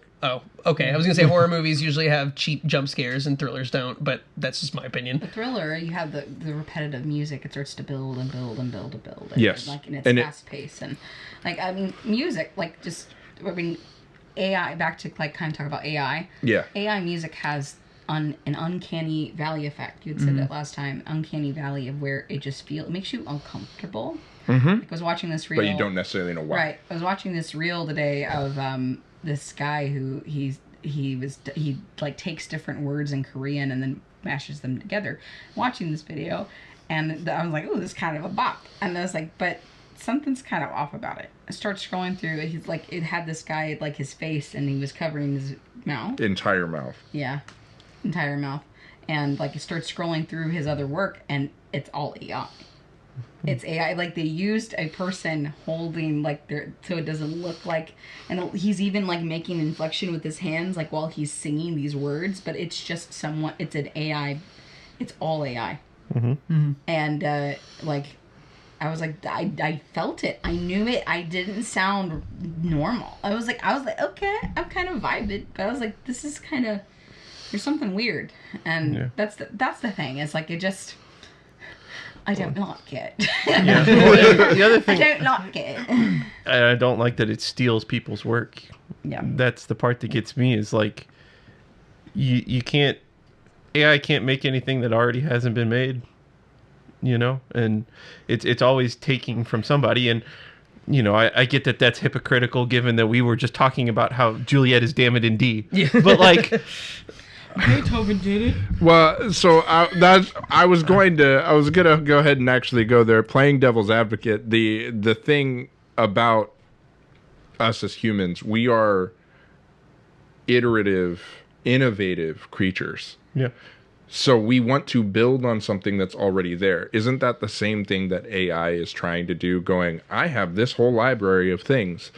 Okay. I was gonna say horror movies usually have cheap jump scares and thrillers don't, but that's just my opinion. The thriller, you have the repetitive music. It starts to build and build and build and build. Yes. And it's fast paced and music, AI. Back to like kind of talk about AI. Yeah. AI music has an uncanny valley effect. You had said that last time. Uncanny valley of where it makes you uncomfortable. Mm-hmm. I was watching this reel. But you don't necessarily know why. Right. I was watching this reel today of this guy who he like takes different words in Korean and then mashes them together. Watching this video, and I was like, "Oh, this is kind of a bop." And I was like, "But something's kind of off about it." I start scrolling through. He's like, it had this guy like his face, and he was covering his mouth. Entire mouth. Yeah, entire mouth. And like, you start scrolling through his other work, and it's all AI. It's AI. Like, they used a person holding like so it doesn't look like, and he's even like making inflection with his hands like while he's singing these words, but it's just it's an AI. It's all AI. Mm-hmm. Mm-hmm. And like, I was like, I felt it. I knew it. I didn't sound normal. I was like, okay, I'm kind of vibed, but I was like, this is kind of, there's something weird, and that's the thing. It's like, it just. I don't like it. Yeah. Well, the other thing, I don't like it. I don't like that it steals people's work. Yeah. That's the part that gets me, is like, you can't, AI can't make anything that already hasn't been made, you know? And it's always taking from somebody. And, you know, I get that that's hypocritical given that we were just talking about how Juliet is damn it in D. Yeah. But like... Beethoven did it. Well, so I was gonna go ahead and actually go there. Playing devil's advocate, the thing about us as humans, we are iterative, innovative creatures. Yeah. So we want to build on something that's already there. Isn't that the same thing that AI is trying to do? Going, I have this whole library of things.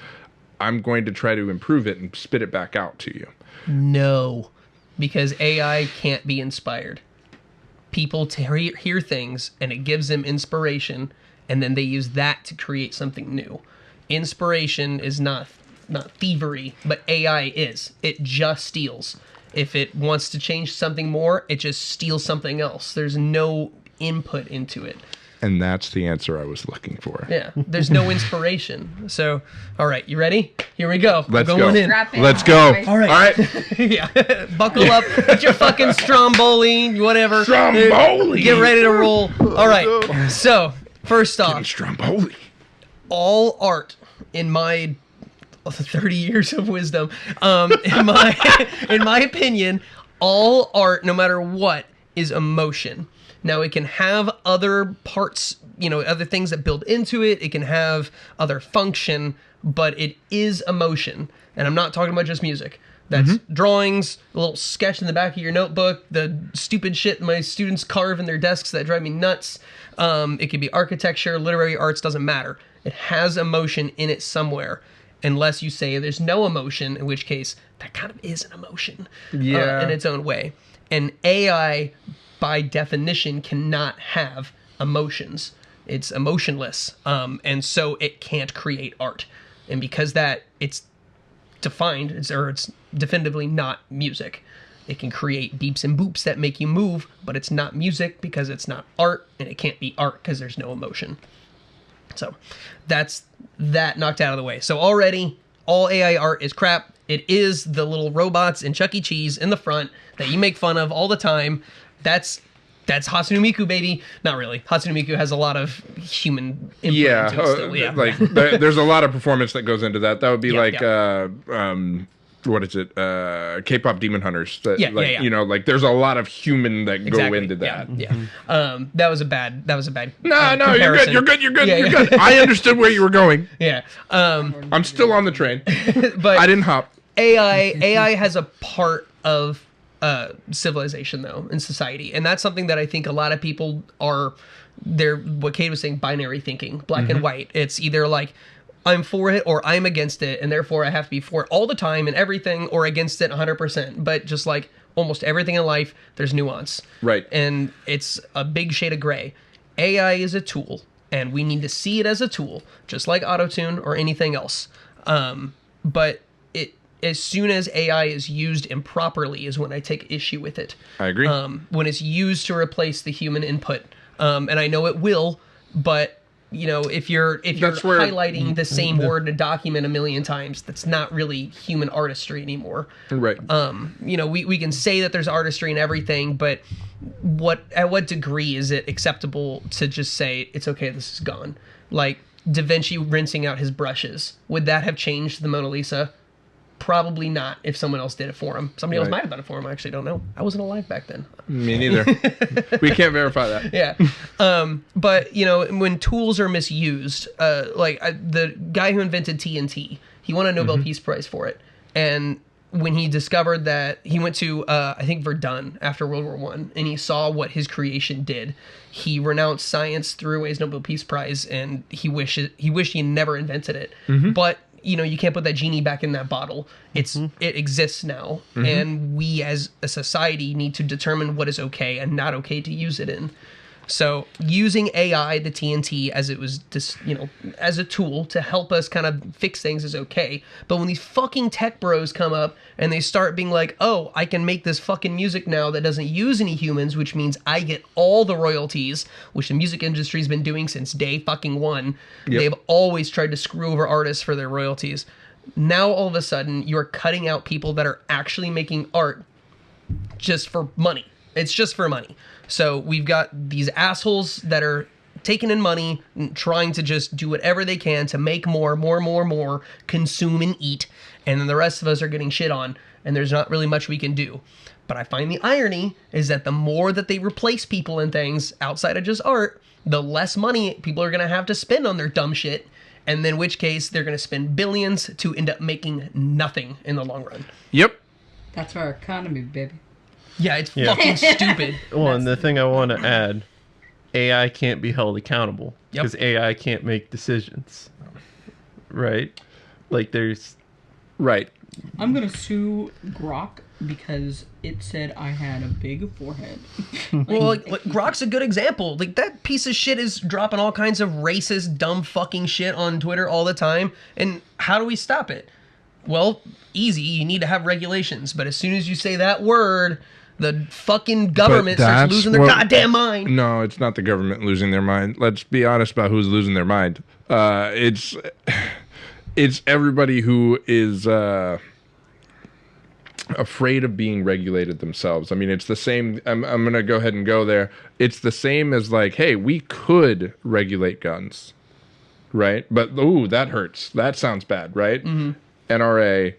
I'm going to try to improve it and spit it back out to you. No. Because AI can't be inspired. People hear things, and it gives them inspiration, and then they use that to create something new. Inspiration is not thievery, but AI is. It just steals. If it wants to change something more, it just steals something else. There's no input into it. And that's the answer I was looking for. Yeah, there's no inspiration. So, all right, you ready? Here we go. Let's go. Let's go. All right. Yeah. Buckle up. Get your fucking Stromboli, whatever. Stromboli. Get ready to roll. All right. So, first off, Stromboli. All art, in my 30 years of wisdom, in my opinion, all art, no matter what, is emotion. Now, it can have other parts, you know, other things that build into it. It can have other function, but it is emotion. And I'm not talking about just music. That's drawings, a little sketch in the back of your notebook, the stupid shit my students carve in their desks that drive me nuts. It could be architecture, literary arts, doesn't matter. It has emotion in it somewhere, unless you say there's no emotion, in which case that kind of is an emotion in its own way. And AI, by definition, cannot have emotions. It's emotionless, and so it can't create art. And because that, it's defined, it's definitively not music. It can create beeps and boops that make you move, but it's not music because it's not art, and it can't be art because there's no emotion. So that's that knocked out of the way. So already, all AI art is crap. It is the little robots in Chuck E. Cheese in the front that you make fun of all the time. That's Hatsune Miku, baby. Not really. Hatsune Miku has a lot of human input into it still. Yeah. Like there's a lot of performance that goes into that. That would be what is it? K-pop Demon Hunters. You know, like there's a lot of human that go into that. Yeah. That was a bad. No, you're good. I understood where you were going. Yeah. I'm still on the train, but I didn't hop. AI has a part of civilization though in society, and that's something that I think a lot of people are. They're what Kate was saying, binary thinking, black and white. It's either like, I'm for it or I'm against it, and therefore I have to be for it all the time and everything, or against it 100%. But just like almost everything in life, there's nuance. Right. And it's a big shade of gray. AI is a tool, and we need to see it as a tool, just like autotune or anything else. But as soon as AI is used improperly is when I take issue with it. I agree. When it's used to replace the human input. And I know it will, but you know, if you're highlighting the same word in a document a million times, that's not really human artistry anymore. Right. You know, we can say that there's artistry in everything, but at what degree is it acceptable to just say it's okay, this is gone? Like Da Vinci rinsing out his brushes, would that have changed the Mona Lisa? Probably not if someone else did it for him. Somebody else might have done it for him. I actually don't know. I wasn't alive back then. Me neither. We can't verify that. Yeah. But, you know, when tools are misused, the guy who invented TNT, he won a Nobel Peace Prize for it. And when he discovered that, he went to, I think, Verdun after World War I, and he saw what his creation did. He renounced science, threw away his Nobel Peace Prize, and he wished he never invented it. But you know, you can't put that genie back in that bottle. It exists now, and we as a society need to determine what is okay and not okay to use it in. So using AI, the TNT, as it was, as a tool to help us kind of fix things is okay. But when these fucking tech bros come up and they start being like, oh, I can make this fucking music now that doesn't use any humans, which means I get all the royalties, which the music industry's been doing since day fucking one. Yep. They've always tried to screw over artists for their royalties. Now all of a sudden you're cutting out people that are actually making art just for money. It's just for money. So we've got these assholes that are taking in money and trying to just do whatever they can to make more, consume and eat. And then the rest of us are getting shit on, and there's not really much we can do. But I find the irony is that the more that they replace people and things outside of just art, the less money people are going to have to spend on their dumb shit. And in which case, they're going to spend billions to end up making nothing in the long run. Yep. That's our economy, baby. Yeah, it's fucking stupid. Well, and the thing I want to add, AI can't be held accountable because AI can't make decisions. Right? Like there's... Right. I'm going to sue Grok because it said I had a big forehead. Well, like Grok's a good example. Like, that piece of shit is dropping all kinds of racist, dumb fucking shit on Twitter all the time. And how do we stop it? Well, easy. You need to have regulations. But as soon as you say that word... the fucking government starts losing their goddamn mind. No, it's not the government losing their mind. Let's be honest about who's losing their mind. It's everybody who is afraid of being regulated themselves. I mean, it's the same. I'm going to go ahead and go there. It's the same as like, hey, we could regulate guns, right? But, ooh, that hurts. That sounds bad, right? NRA,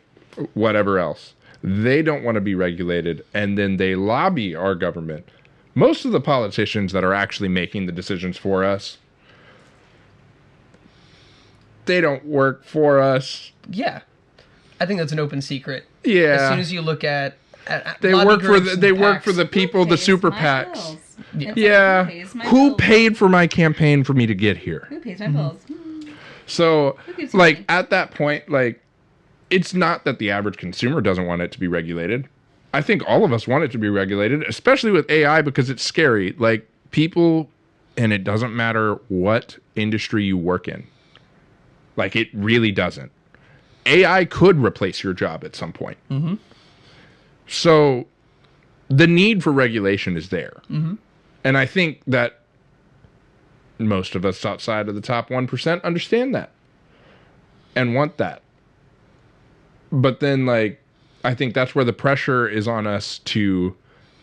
whatever else. They don't want to be regulated, and then they lobby our government. Most of the politicians that are actually making the decisions for us, they don't work for us. Yeah. I think that's an open secret. Yeah. As soon as you look at They lobby work for groups the and they work for PACs. the people, the Pays super my PACs. bills? Yeah. It's Yeah. like, who pays my Who bills? paid for my campaign for me to get here? Who pays my bills? So, gives you like, money? at that point, like, it's not that the average consumer doesn't want it to be regulated. I think all of us want it to be regulated, especially with AI, because it's scary. Like, people, and it doesn't matter what industry you work in. Like, it really doesn't. AI could replace your job at some point. Mm-hmm. So, the need for regulation is there. Mm-hmm. And I think that most of us outside of the top 1% understand that and want that. But then, like, I think that's where the pressure is on us to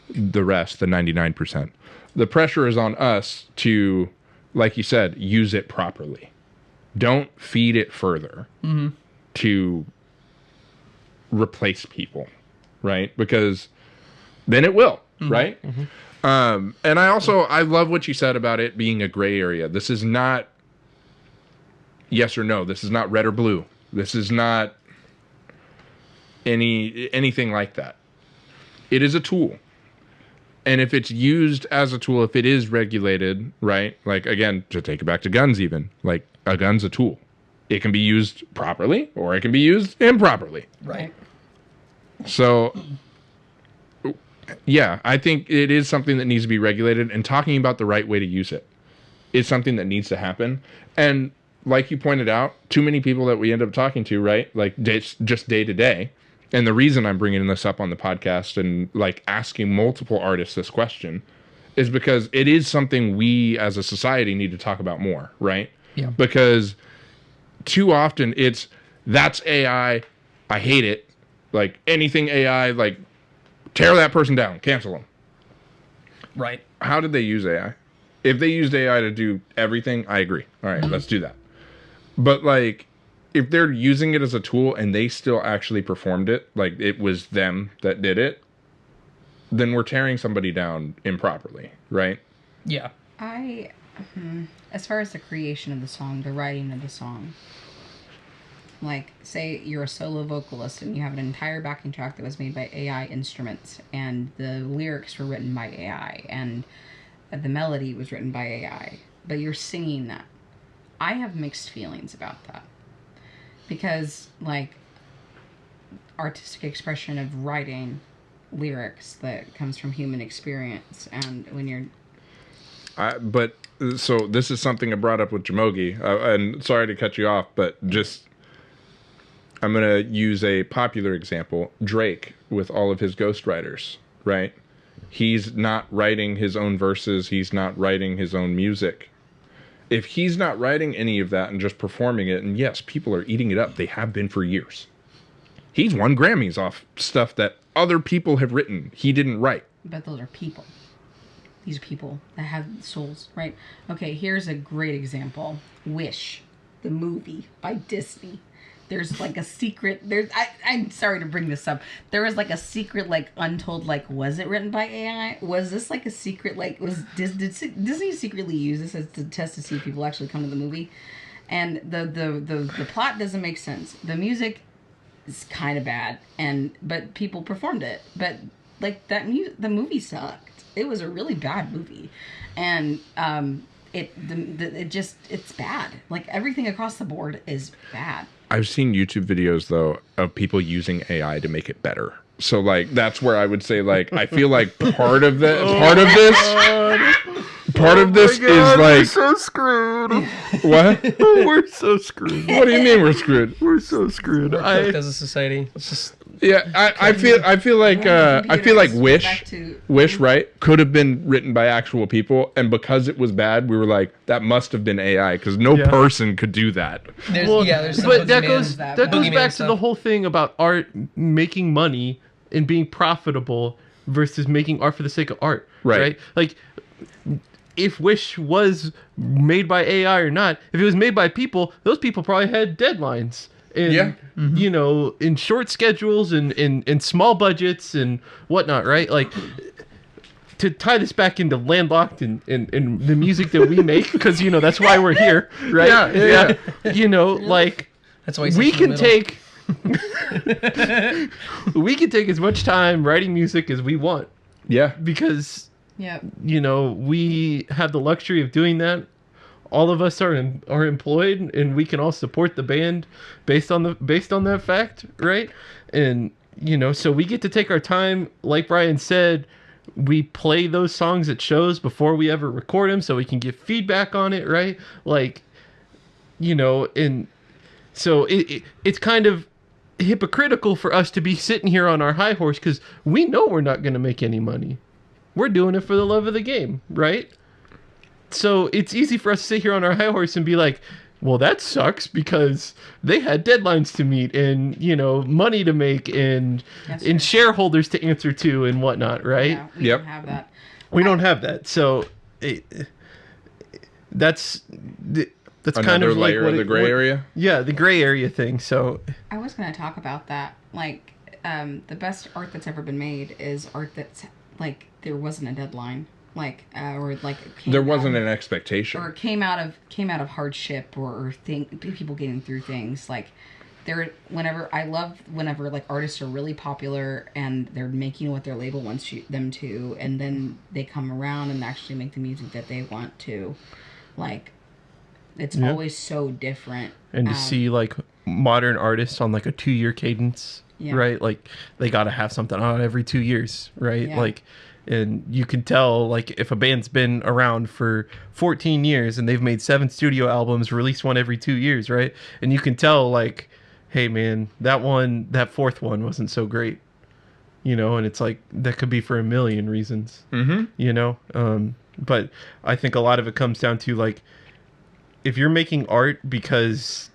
the rest, the 99%. The pressure is on us to, like you said, use it properly. Don't feed it further to replace people, right? Because then it will, right? And I love what you said about it being a gray area. This is not yes or no. This is not red or blue. This is not anything like that. It is a tool. And if it's used as a tool, if it is regulated, right? Like, again, to take it back to guns even, like, a gun's a tool. It can be used properly or it can be used improperly. Right. So, yeah, I think it is something that needs to be regulated, and talking about the right way to use it is something that needs to happen. And like you pointed out, too many people that we end up talking to, right? Like, just day to day. And the reason I'm bringing this up on the podcast and like asking multiple artists this question is because it is something we as a society need to talk about more, right? Yeah. Because too often that's AI, I hate it. Like, anything AI, like, tear that person down, cancel them. Right. How did they use AI? If they used AI to do everything, I agree. All right, let's do that. But, like, if they're using it as a tool and they still actually performed it, like it was them that did it, then we're tearing somebody down improperly, right? Yeah. As far as the creation of the song, the writing of the song, like, say you're a solo vocalist and you have an entire backing track that was made by AI instruments, and the lyrics were written by AI, and the melody was written by AI, but you're singing that. I have mixed feelings about that. Because, like, artistic expression of writing lyrics that comes from human experience, and when you're... But, so this is something I brought up with Jamogi, and sorry to cut you off, but just, I'm going to use a popular example. Drake, with all of his ghostwriters, right? He's not writing his own verses. He's not writing his own music. If he's not writing any of that and just performing it, and yes, people are eating it up. They have been for years. He's won Grammys off stuff that other people have written. He didn't write. But those are people. These are people that have souls, right? Okay, here's a great example. Wish, the movie by Disney. There's like a secret, I'm sorry to bring this up. There was like a secret, like, untold, like, was it written by AI? Was this like a secret, like, did Disney secretly use this as a test to see if people actually come to the movie? And the plot doesn't make sense. The music is kind of bad, but people performed it. But, like, the movie sucked. It was a really bad movie. And, it's bad. Like, everything across the board is bad. I've seen YouTube videos, though, of people using AI to make it better. So, like, that's where I would say, like, I feel like part of this is, like... We're so screwed. What? We're so screwed. What do you mean we're screwed? We're so screwed. As a society, it's just... Yeah, I feel like Wish, right, could have been written by actual people, and because it was bad, we were like, that must have been AI, because no person could do that. There's some but that boogeyman- goes back to stuff. the whole thing about art making money and being profitable versus making art for the sake of art, right? Like, if Wish was made by AI or not, if it was made by people, those people probably had deadlines. And, you know, in short schedules and in small budgets and whatnot, right? Like, to tie this back into Landlocked and the music that we make, because, you know, that's why we're here, right? Yeah. You know, like, That's why we can take We can take as much time writing music as we want Yeah. because Yep. we have the luxury of doing that. All of us are employed, and we can all support the band based on that fact, right? And so we get to take our time. Like Brian said, we play those songs at shows before we ever record them, so we can get feedback on it, right? Like, and so it's kind of hypocritical for us to be sitting here on our high horse because we know we're not going to make any money. We're doing it for the love of the game, right? So it's easy for us to sit here on our high horse and be like, well, that sucks because they had deadlines to meet and, money to make and shareholders to answer to and whatnot, right? Yeah, we don't have that. We don't have that. So that's Another kind of like layer of the gray area. Yeah, the gray area thing. So I was going to talk about that. Like, the best art that's ever been made is art that's like there wasn't a deadline, like or like There wasn't an expectation, or it came out of hardship or people getting through things. Like I love whenever like artists are really popular and they're making what their label wants them to, and then they come around and actually make the music that they want to, like. It's always so different. And to see like modern artists on like a 2-year cadence, right? Like they got to have something out every 2 years, right? Yeah. Like, and you can tell like if a band's been around for 14 years and they've made 7 studio albums, release one every 2 years, right? And you can tell like, hey man, that 4th one wasn't so great, and it's like, that could be for a million reasons, but I think a lot of it comes down to like, if you're making art because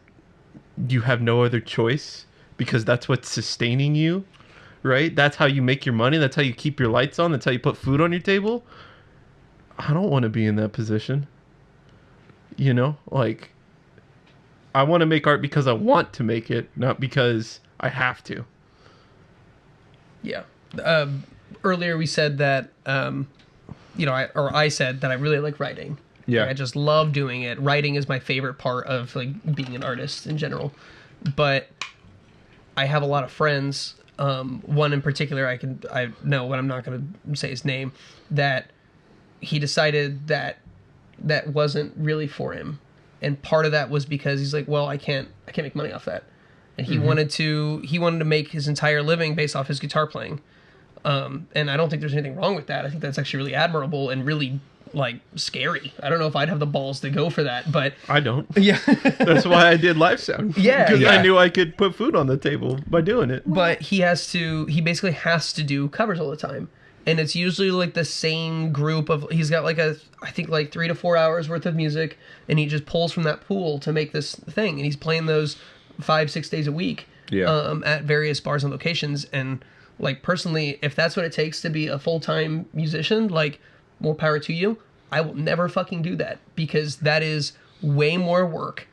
you have no other choice, because that's what's sustaining you, right? That's how you make your money. That's how you keep your lights on. That's how you put food on your table. I don't want to be in that position. Like, I want to make art because I want to make it, not because I have to. Yeah. Earlier we said that, I said that I really like writing. Yeah. Like, I just love doing it. Writing is my favorite part of like being an artist in general. But I have a lot of friends, one in particular I know, but I'm not going to say his name, that he decided that wasn't really for him. And part of that was because he's like, well, I can't make money off that. And he wanted to make his entire living based off his guitar playing. And I don't think there's anything wrong with that. I think that's actually really admirable and really like scary. I don't know if I'd have the balls to go for that, but I don't. Yeah. That's why I did live sound. Yeah. Because I knew I could put food on the table by doing it. But he basically has to do covers all the time. And it's usually like the same group of, he's got like I think like 3 to 4 hours worth of music, and he just pulls from that pool to make this thing. And he's playing those 5-6 days a week at various bars and locations. And like, personally, if that's what it takes to be a full-time musician, like, more power to you. I will never fucking do that, because that is way more work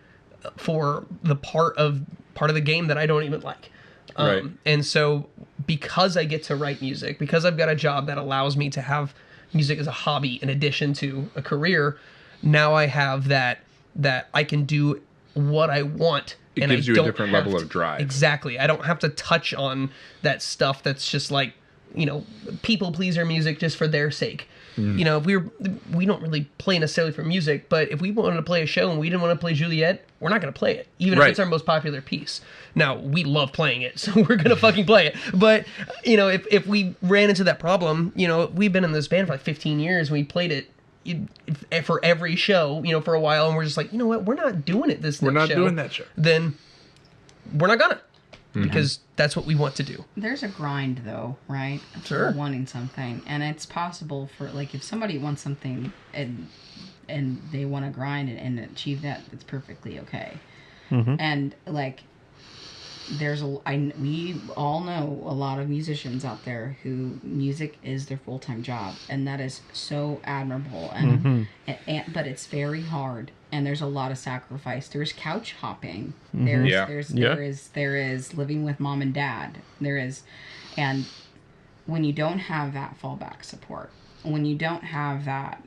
for the part of the game that I don't even like. Right. And so because I get to write music, because I've got a job that allows me to have music as a hobby in addition to a career, now I have that I can do what I want. It gives you a different level of drive. Exactly. I don't have to touch on that stuff that's just like, people pleaser music just for their sake. If we don't really play necessarily for music, but if we wanted to play a show and we didn't want to play Juliet, we're not going to play it, even if it's our most popular piece. Now, we love playing it, so we're going to fucking play it. But, if we ran into that problem, we've been in this band for like 15 years, and we played it for every show, for a while, and we're just like, you know what, we're not doing it this next show. We're not doing that show. Then we're not gonna. Because that's what we want to do. There's a grind, though, right? Sure. For wanting something, and it's possible for like if somebody wants something and they want to grind and achieve that, it's perfectly okay. And like, we all know a lot of musicians out there who music is their full-time job, and that is so admirable. And but it's very hard. And there's a lot of sacrifice. There's couch hopping. There is living with mom and dad. And when you don't have that fallback support, when you don't have that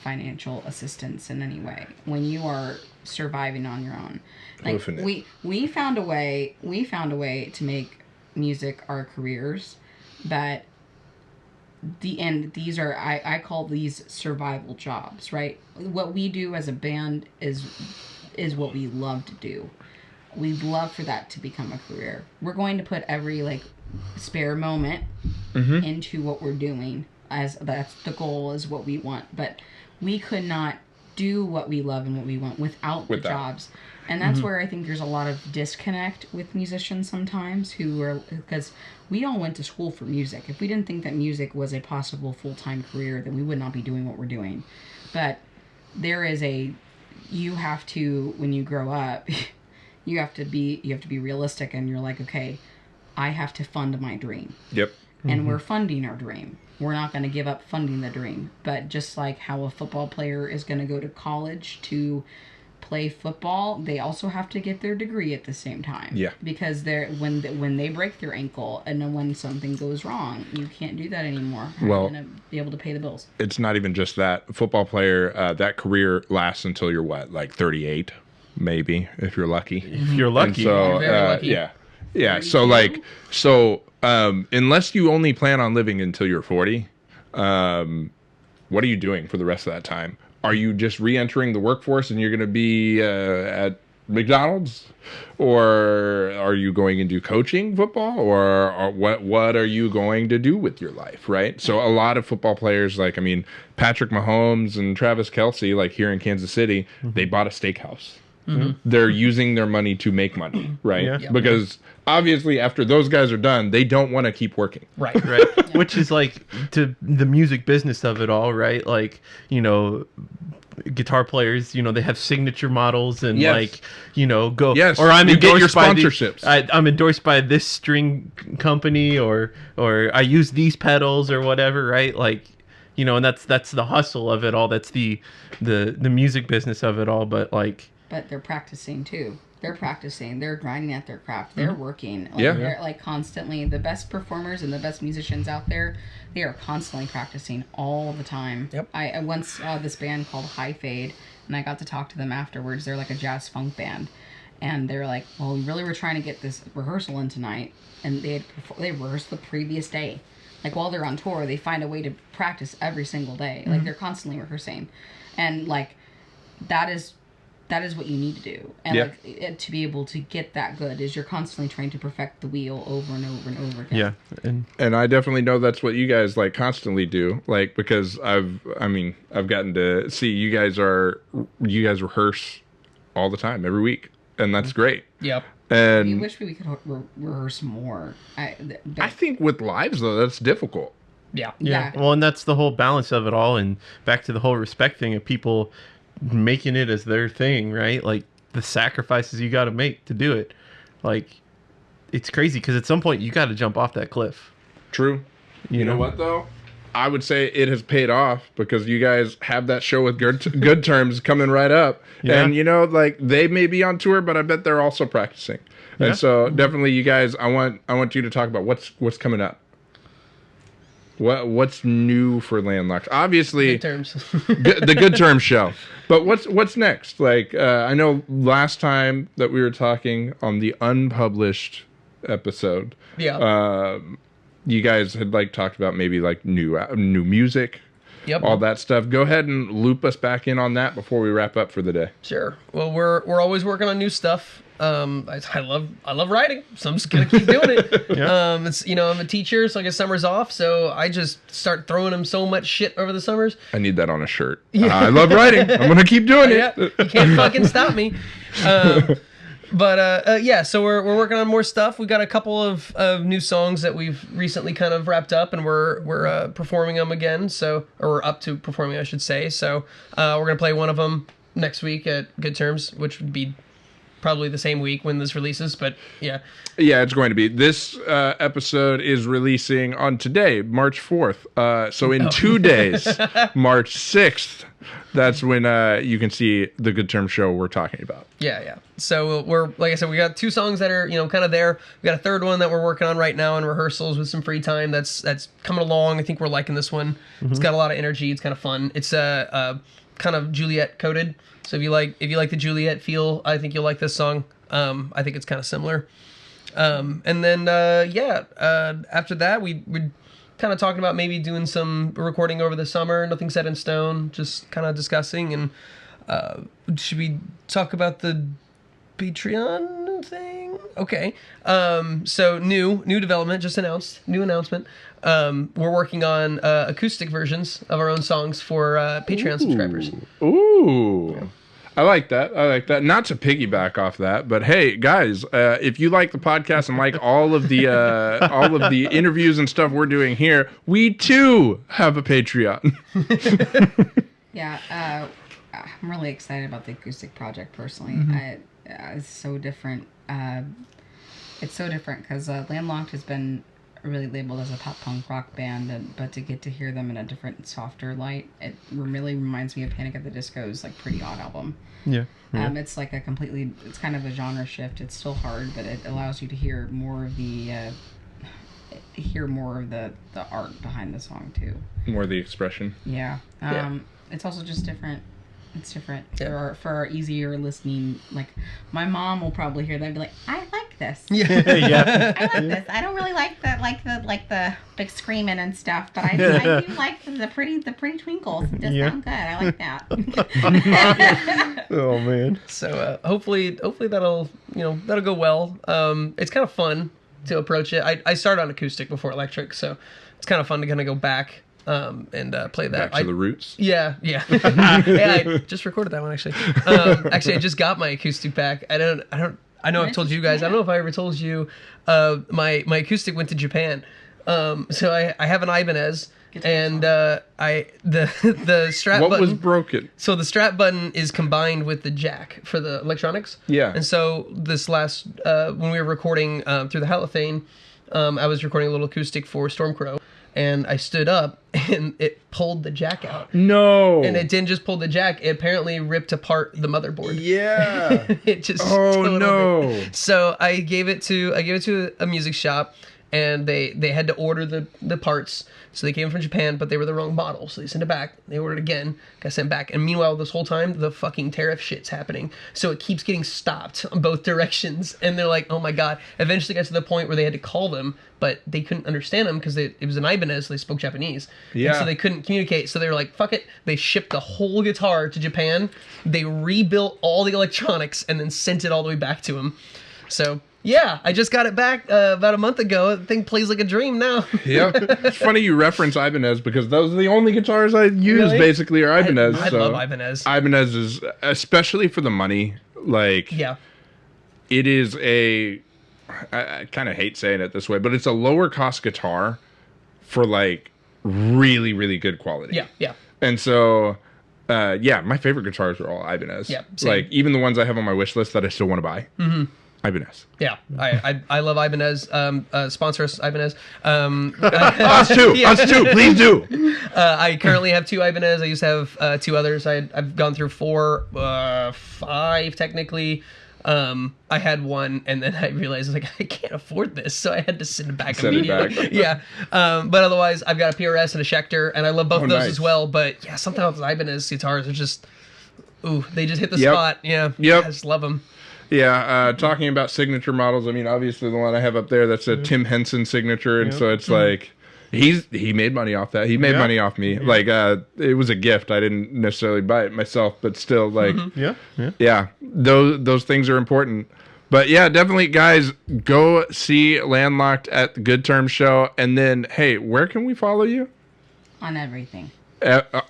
financial assistance in any way, when you are surviving on your own, like we found a way to make music our careers, but these are I call these survival jobs, right? What we do as a band is what we love to do. We'd love for that to become a career. We're going to put every like spare moment into what we're doing, as that's the goal, is what we want. But we could not do what we love and what we want without the jobs. And that's where I think there's a lot of disconnect with musicians sometimes, who are, because we all went to school for music. If we didn't think that music was a possible full-time career, then we would not be doing what we're doing. But there is you have to, when you grow up, you have to be realistic, and you're like, okay, I have to fund my dream. Yep. And we're funding our dream. We're not going to give up funding the dream. But just like how a football player is going to go to college to play football, they also have to get their degree at the same time. Yeah. Because when they break their ankle and then when something goes wrong, you can't do that anymore. Well, you're going to be able to pay the bills. It's not even just that. A football player, that career lasts until you're what, like 38, maybe, if you're lucky. If you're lucky. And so, You're very lucky. yeah. Yeah. So unless you only plan on living until you're 40, what are you doing for the rest of that time? Are you just re-entering the workforce and you're going to be at McDonald's, or are you going and do coaching football, or what are you going to do with your life, right? So a lot of football players, like, I mean, Patrick Mahomes and Travis Kelce, like here in Kansas City, they bought a steakhouse. They're using their money to make money, right? Yeah. Because obviously after those guys are done, they don't want to keep working. Right. Right. Which is like to the music business of it all, right? Like, you know, guitar players, you know, they have signature models and like, you know, go, or I'm endorsed by sponsorships. I'm endorsed by this string company, or I use these pedals or whatever, right? Like, you know, and that's the hustle of it all. That's the music business of it all. But like, but they're practicing too. They're practicing. They're grinding at their craft. They're working. Like, Yeah. They're like constantly, the best performers and the best musicians out there, they are constantly practicing all the time. Yep. I once saw this band called High Fade, and I got to talk to them afterwards. They're like a jazz funk band. And they're like, well, we really were trying to get this rehearsal in tonight. And they rehearsed the previous day. Like while they're on tour, they find a way to practice every single day. Like they're constantly rehearsing. And like, that is what you need to do. And like, to be able to get that good is you're constantly trying to perfect the wheel over and over and over again. yeah. And I definitely know that's what you guys like constantly do. Like, because I've gotten to see you guys rehearse all the time, every week. And that's great. Yep. And We wish we could rehearse more. I think with lives though, that's difficult. Yeah. Yeah. Well, and that's the whole balance of it all, and back to the whole respect thing of people making it as their thing, right? Like the sacrifices you got to make to do it. Like, it's crazy because at some point you got to jump off that cliff. True. You know what though? I would say it has paid off because you guys have that show with good terms coming right up. Yeah. And you know, like they may be on tour, but I bet they're also practicing. Yeah. And so definitely you guys, I want you to talk about what's coming up. What's new for Landlocked? Obviously, Good terms. the Good Terms show. But what's next? Like I know last time that we were talking on the unpublished episode, you guys had like talked about maybe like new music, all that stuff. Go ahead and loop us back in on that before we wrap up for the day. Sure. Well, we're always working on new stuff. I love writing, so I'm just gonna keep doing it. It's, you know, I'm a teacher, so I get summers off, so I just start throwing them so much shit over the summers. I need that on a shirt. I love writing. I'm gonna keep doing it. You can't fucking stop me. So we're working on more stuff. We got a couple of new songs that we've recently kind of wrapped up, and we're performing them again. So, or we're up to performing, I should say. So we're gonna play one of them next week at Good Terms, which would be probably the same week when this releases, but yeah. Yeah, it's going to be. This episode is releasing on today, March 4th. So in 2 days, March 6th, that's when you can see the Good Term show we're talking about. Yeah. So we're, like I said, we got 2 songs that are, kind of there. We got a third one that we're working on right now in rehearsals with some free time. That's coming along. I think we're liking this one. It's got a lot of energy. It's kind of fun. It's kind of Juliet coded. So if you like the Juliet feel, I think you'll like this song. I think it's kind of similar. And then after that we kind of talking about maybe doing some recording over the summer. Nothing set in stone, just kind of discussing. And should we talk about the Patreon thing? Okay. So new development, just announced. New announcement. We're working on acoustic versions of our own songs for Patreon subscribers. Ooh. Yeah. I like that. Not to piggyback off that, but hey, guys, if you like the podcast and like all of the interviews and stuff we're doing here, we too have a Patreon. Yeah, I'm really excited about the acoustic project personally. It's so different. It's so different because Landlocked has been really labeled as a pop punk rock band, but to get to hear them in a different, softer light, it really reminds me of Panic at the Disco's like Pretty Odd album. Yeah. It's like it's kind of a genre shift. It's still hard, but it allows you to hear more of the art behind the song too. More the expression. Yeah. It's also just different. It's different for our easier listening. Like my mom will probably hear that and be like, "I like this. Yeah. I like this. I don't really like the big screaming and stuff, but I do like the pretty twinkles. It does sound good. I like that." Oh man. So hopefully that'll go well. It's kind of fun to approach it. I started on acoustic before electric, so it's kind of fun to kind of go back. And play that. Back to the roots. Yeah. Yeah, I just recorded that one actually. Actually, I just got my acoustic back. I know I've told you guys. I don't know if I ever told you. My acoustic went to Japan. So I have an Ibanez, and the strap button. What was broken? So the strap button is combined with the jack for the electronics. Yeah. And so this last when we were recording through the halothane, I was recording a little acoustic for Stormcrow. And I stood up, and it pulled the jack out. No. And it didn't just pull the jack; it apparently ripped apart the motherboard. Yeah. It just. Oh no. So I gave it to a music shop, and they had to order the parts. So they came from Japan, but they were the wrong model. So they sent it back. They ordered again. Got sent back. And meanwhile, this whole time, the fucking tariff shit's happening. So it keeps getting stopped on both directions. And they're like, oh my God. Eventually got to the point where they had to call them, but they couldn't understand them because it was an Ibanez. So they spoke Japanese. Yeah. And so they couldn't communicate. So they were like, fuck it. They shipped the whole guitar to Japan. They rebuilt all the electronics and then sent it all the way back to them. So... yeah, I just got it back about a month ago. The thing plays like a dream now. Yeah, it's funny you reference Ibanez because those are the only guitars I use. Really? Basically, are Ibanez. I love Ibanez. Ibanez is, especially for the money, like it is a. I kind of hate saying it this way, but it's a lower cost guitar for like really, really good quality. Yeah. And so, my favorite guitars are all Ibanez. Yeah, same. Like even the ones I have on my wish list that I still want to buy. Mm-hmm. Ibanez. Yeah, I love Ibanez. Sponsor us, Ibanez. Us too. Please do. I currently have 2 Ibanez. I used to have 2 others. I've gone through 4, 5 technically. I had one, and then I realized I can't afford this, so I had to send it back immediately. Yeah. But otherwise, I've got a PRS and a Schecter, and I love both of those as well. But yeah, something about the Ibanez guitars are just, they just hit the spot. Yeah. Yep. I just love them. Yeah, talking about signature models, I mean, obviously the one I have up there, that's a Tim Henson signature, and so it's like, he made money off that. He made money off me. Yeah. Like, it was a gift. I didn't necessarily buy it myself, but still, like, those things are important. But yeah, definitely, guys, go see Landlocked at the Good Terms show, and then, hey, where can we follow you? On everything.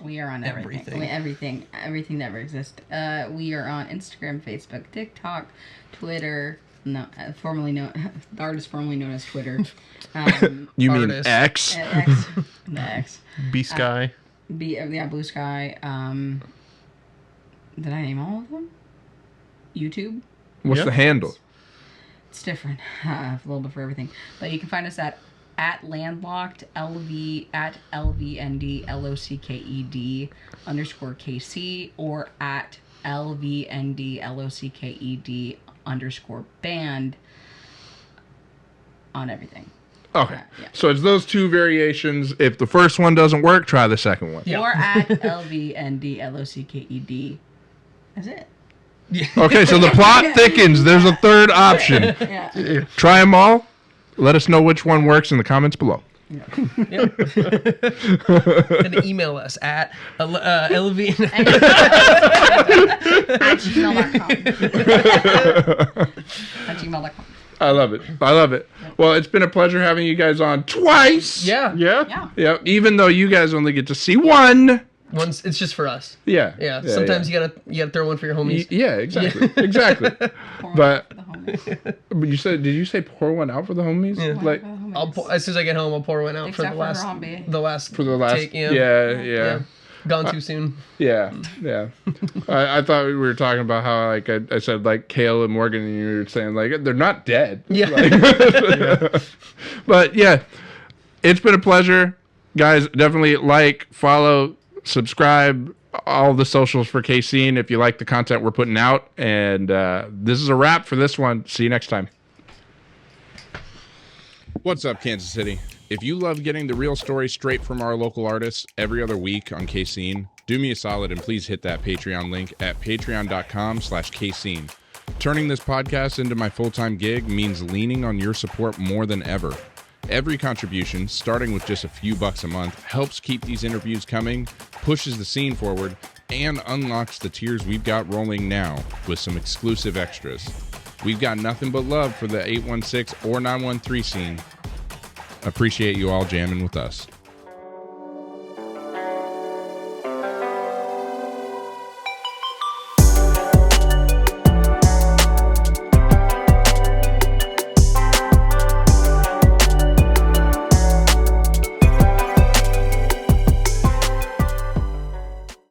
We are on everything. Everything that ever exists. We are on Instagram, Facebook, TikTok, Twitter. No, the artist formerly known as Twitter. You mean artist. X? The X. B Sky. Blue Sky. Did I name all of them? YouTube. What's the handle? It's different. A little bit for everything. But you can find us at landlocked, at LVNDLOCKED _ KC, or at LVNDLOCKED _ band on everything. Okay. Yeah. So it's those two variations. If the first one doesn't work, try the second one. Yeah. Or at LVNDLOCKED. That's it. Okay, so the plot thickens. There's a third option. Yeah. Try them all. Let us know which one works in the comments below. And email us at LV. At gmail.com. At gmail.com. I love it. I love it. Well, it's been a pleasure having you guys on twice. Yeah. Yeah. Even though you guys only get to see one. Once it's just for us. Yeah. Yeah. Sometimes you gotta throw one for your homies. Yeah, exactly. Exactly. But The homies. did you say pour one out for the homies? Yeah. Like As soon as I get home, I'll pour one out Except for for Harambe. the last take. Yeah. Yeah. Gone too soon. Yeah. I thought we were talking about how like I said like Kale and Morgan, and you were saying like they're not dead. Yeah. Like, but yeah, it's been a pleasure, guys. Definitely like, follow, subscribe, all the socials for KCene if you like the content we're putting out. And this is a wrap for this one. See you next time. What's up, Kansas City? If you love getting the real story straight from our local artists every other week on KCene, do me a solid and please hit that Patreon link at patreon.com/KCene. Turning this podcast into my full-time gig means leaning on your support more than ever. Every contribution, starting with just a few bucks a month, helps keep these interviews coming, pushes the scene forward, and unlocks the tiers we've got rolling now with some exclusive extras. We've got nothing but love for the 816 or 913 scene. Appreciate you all jamming with us.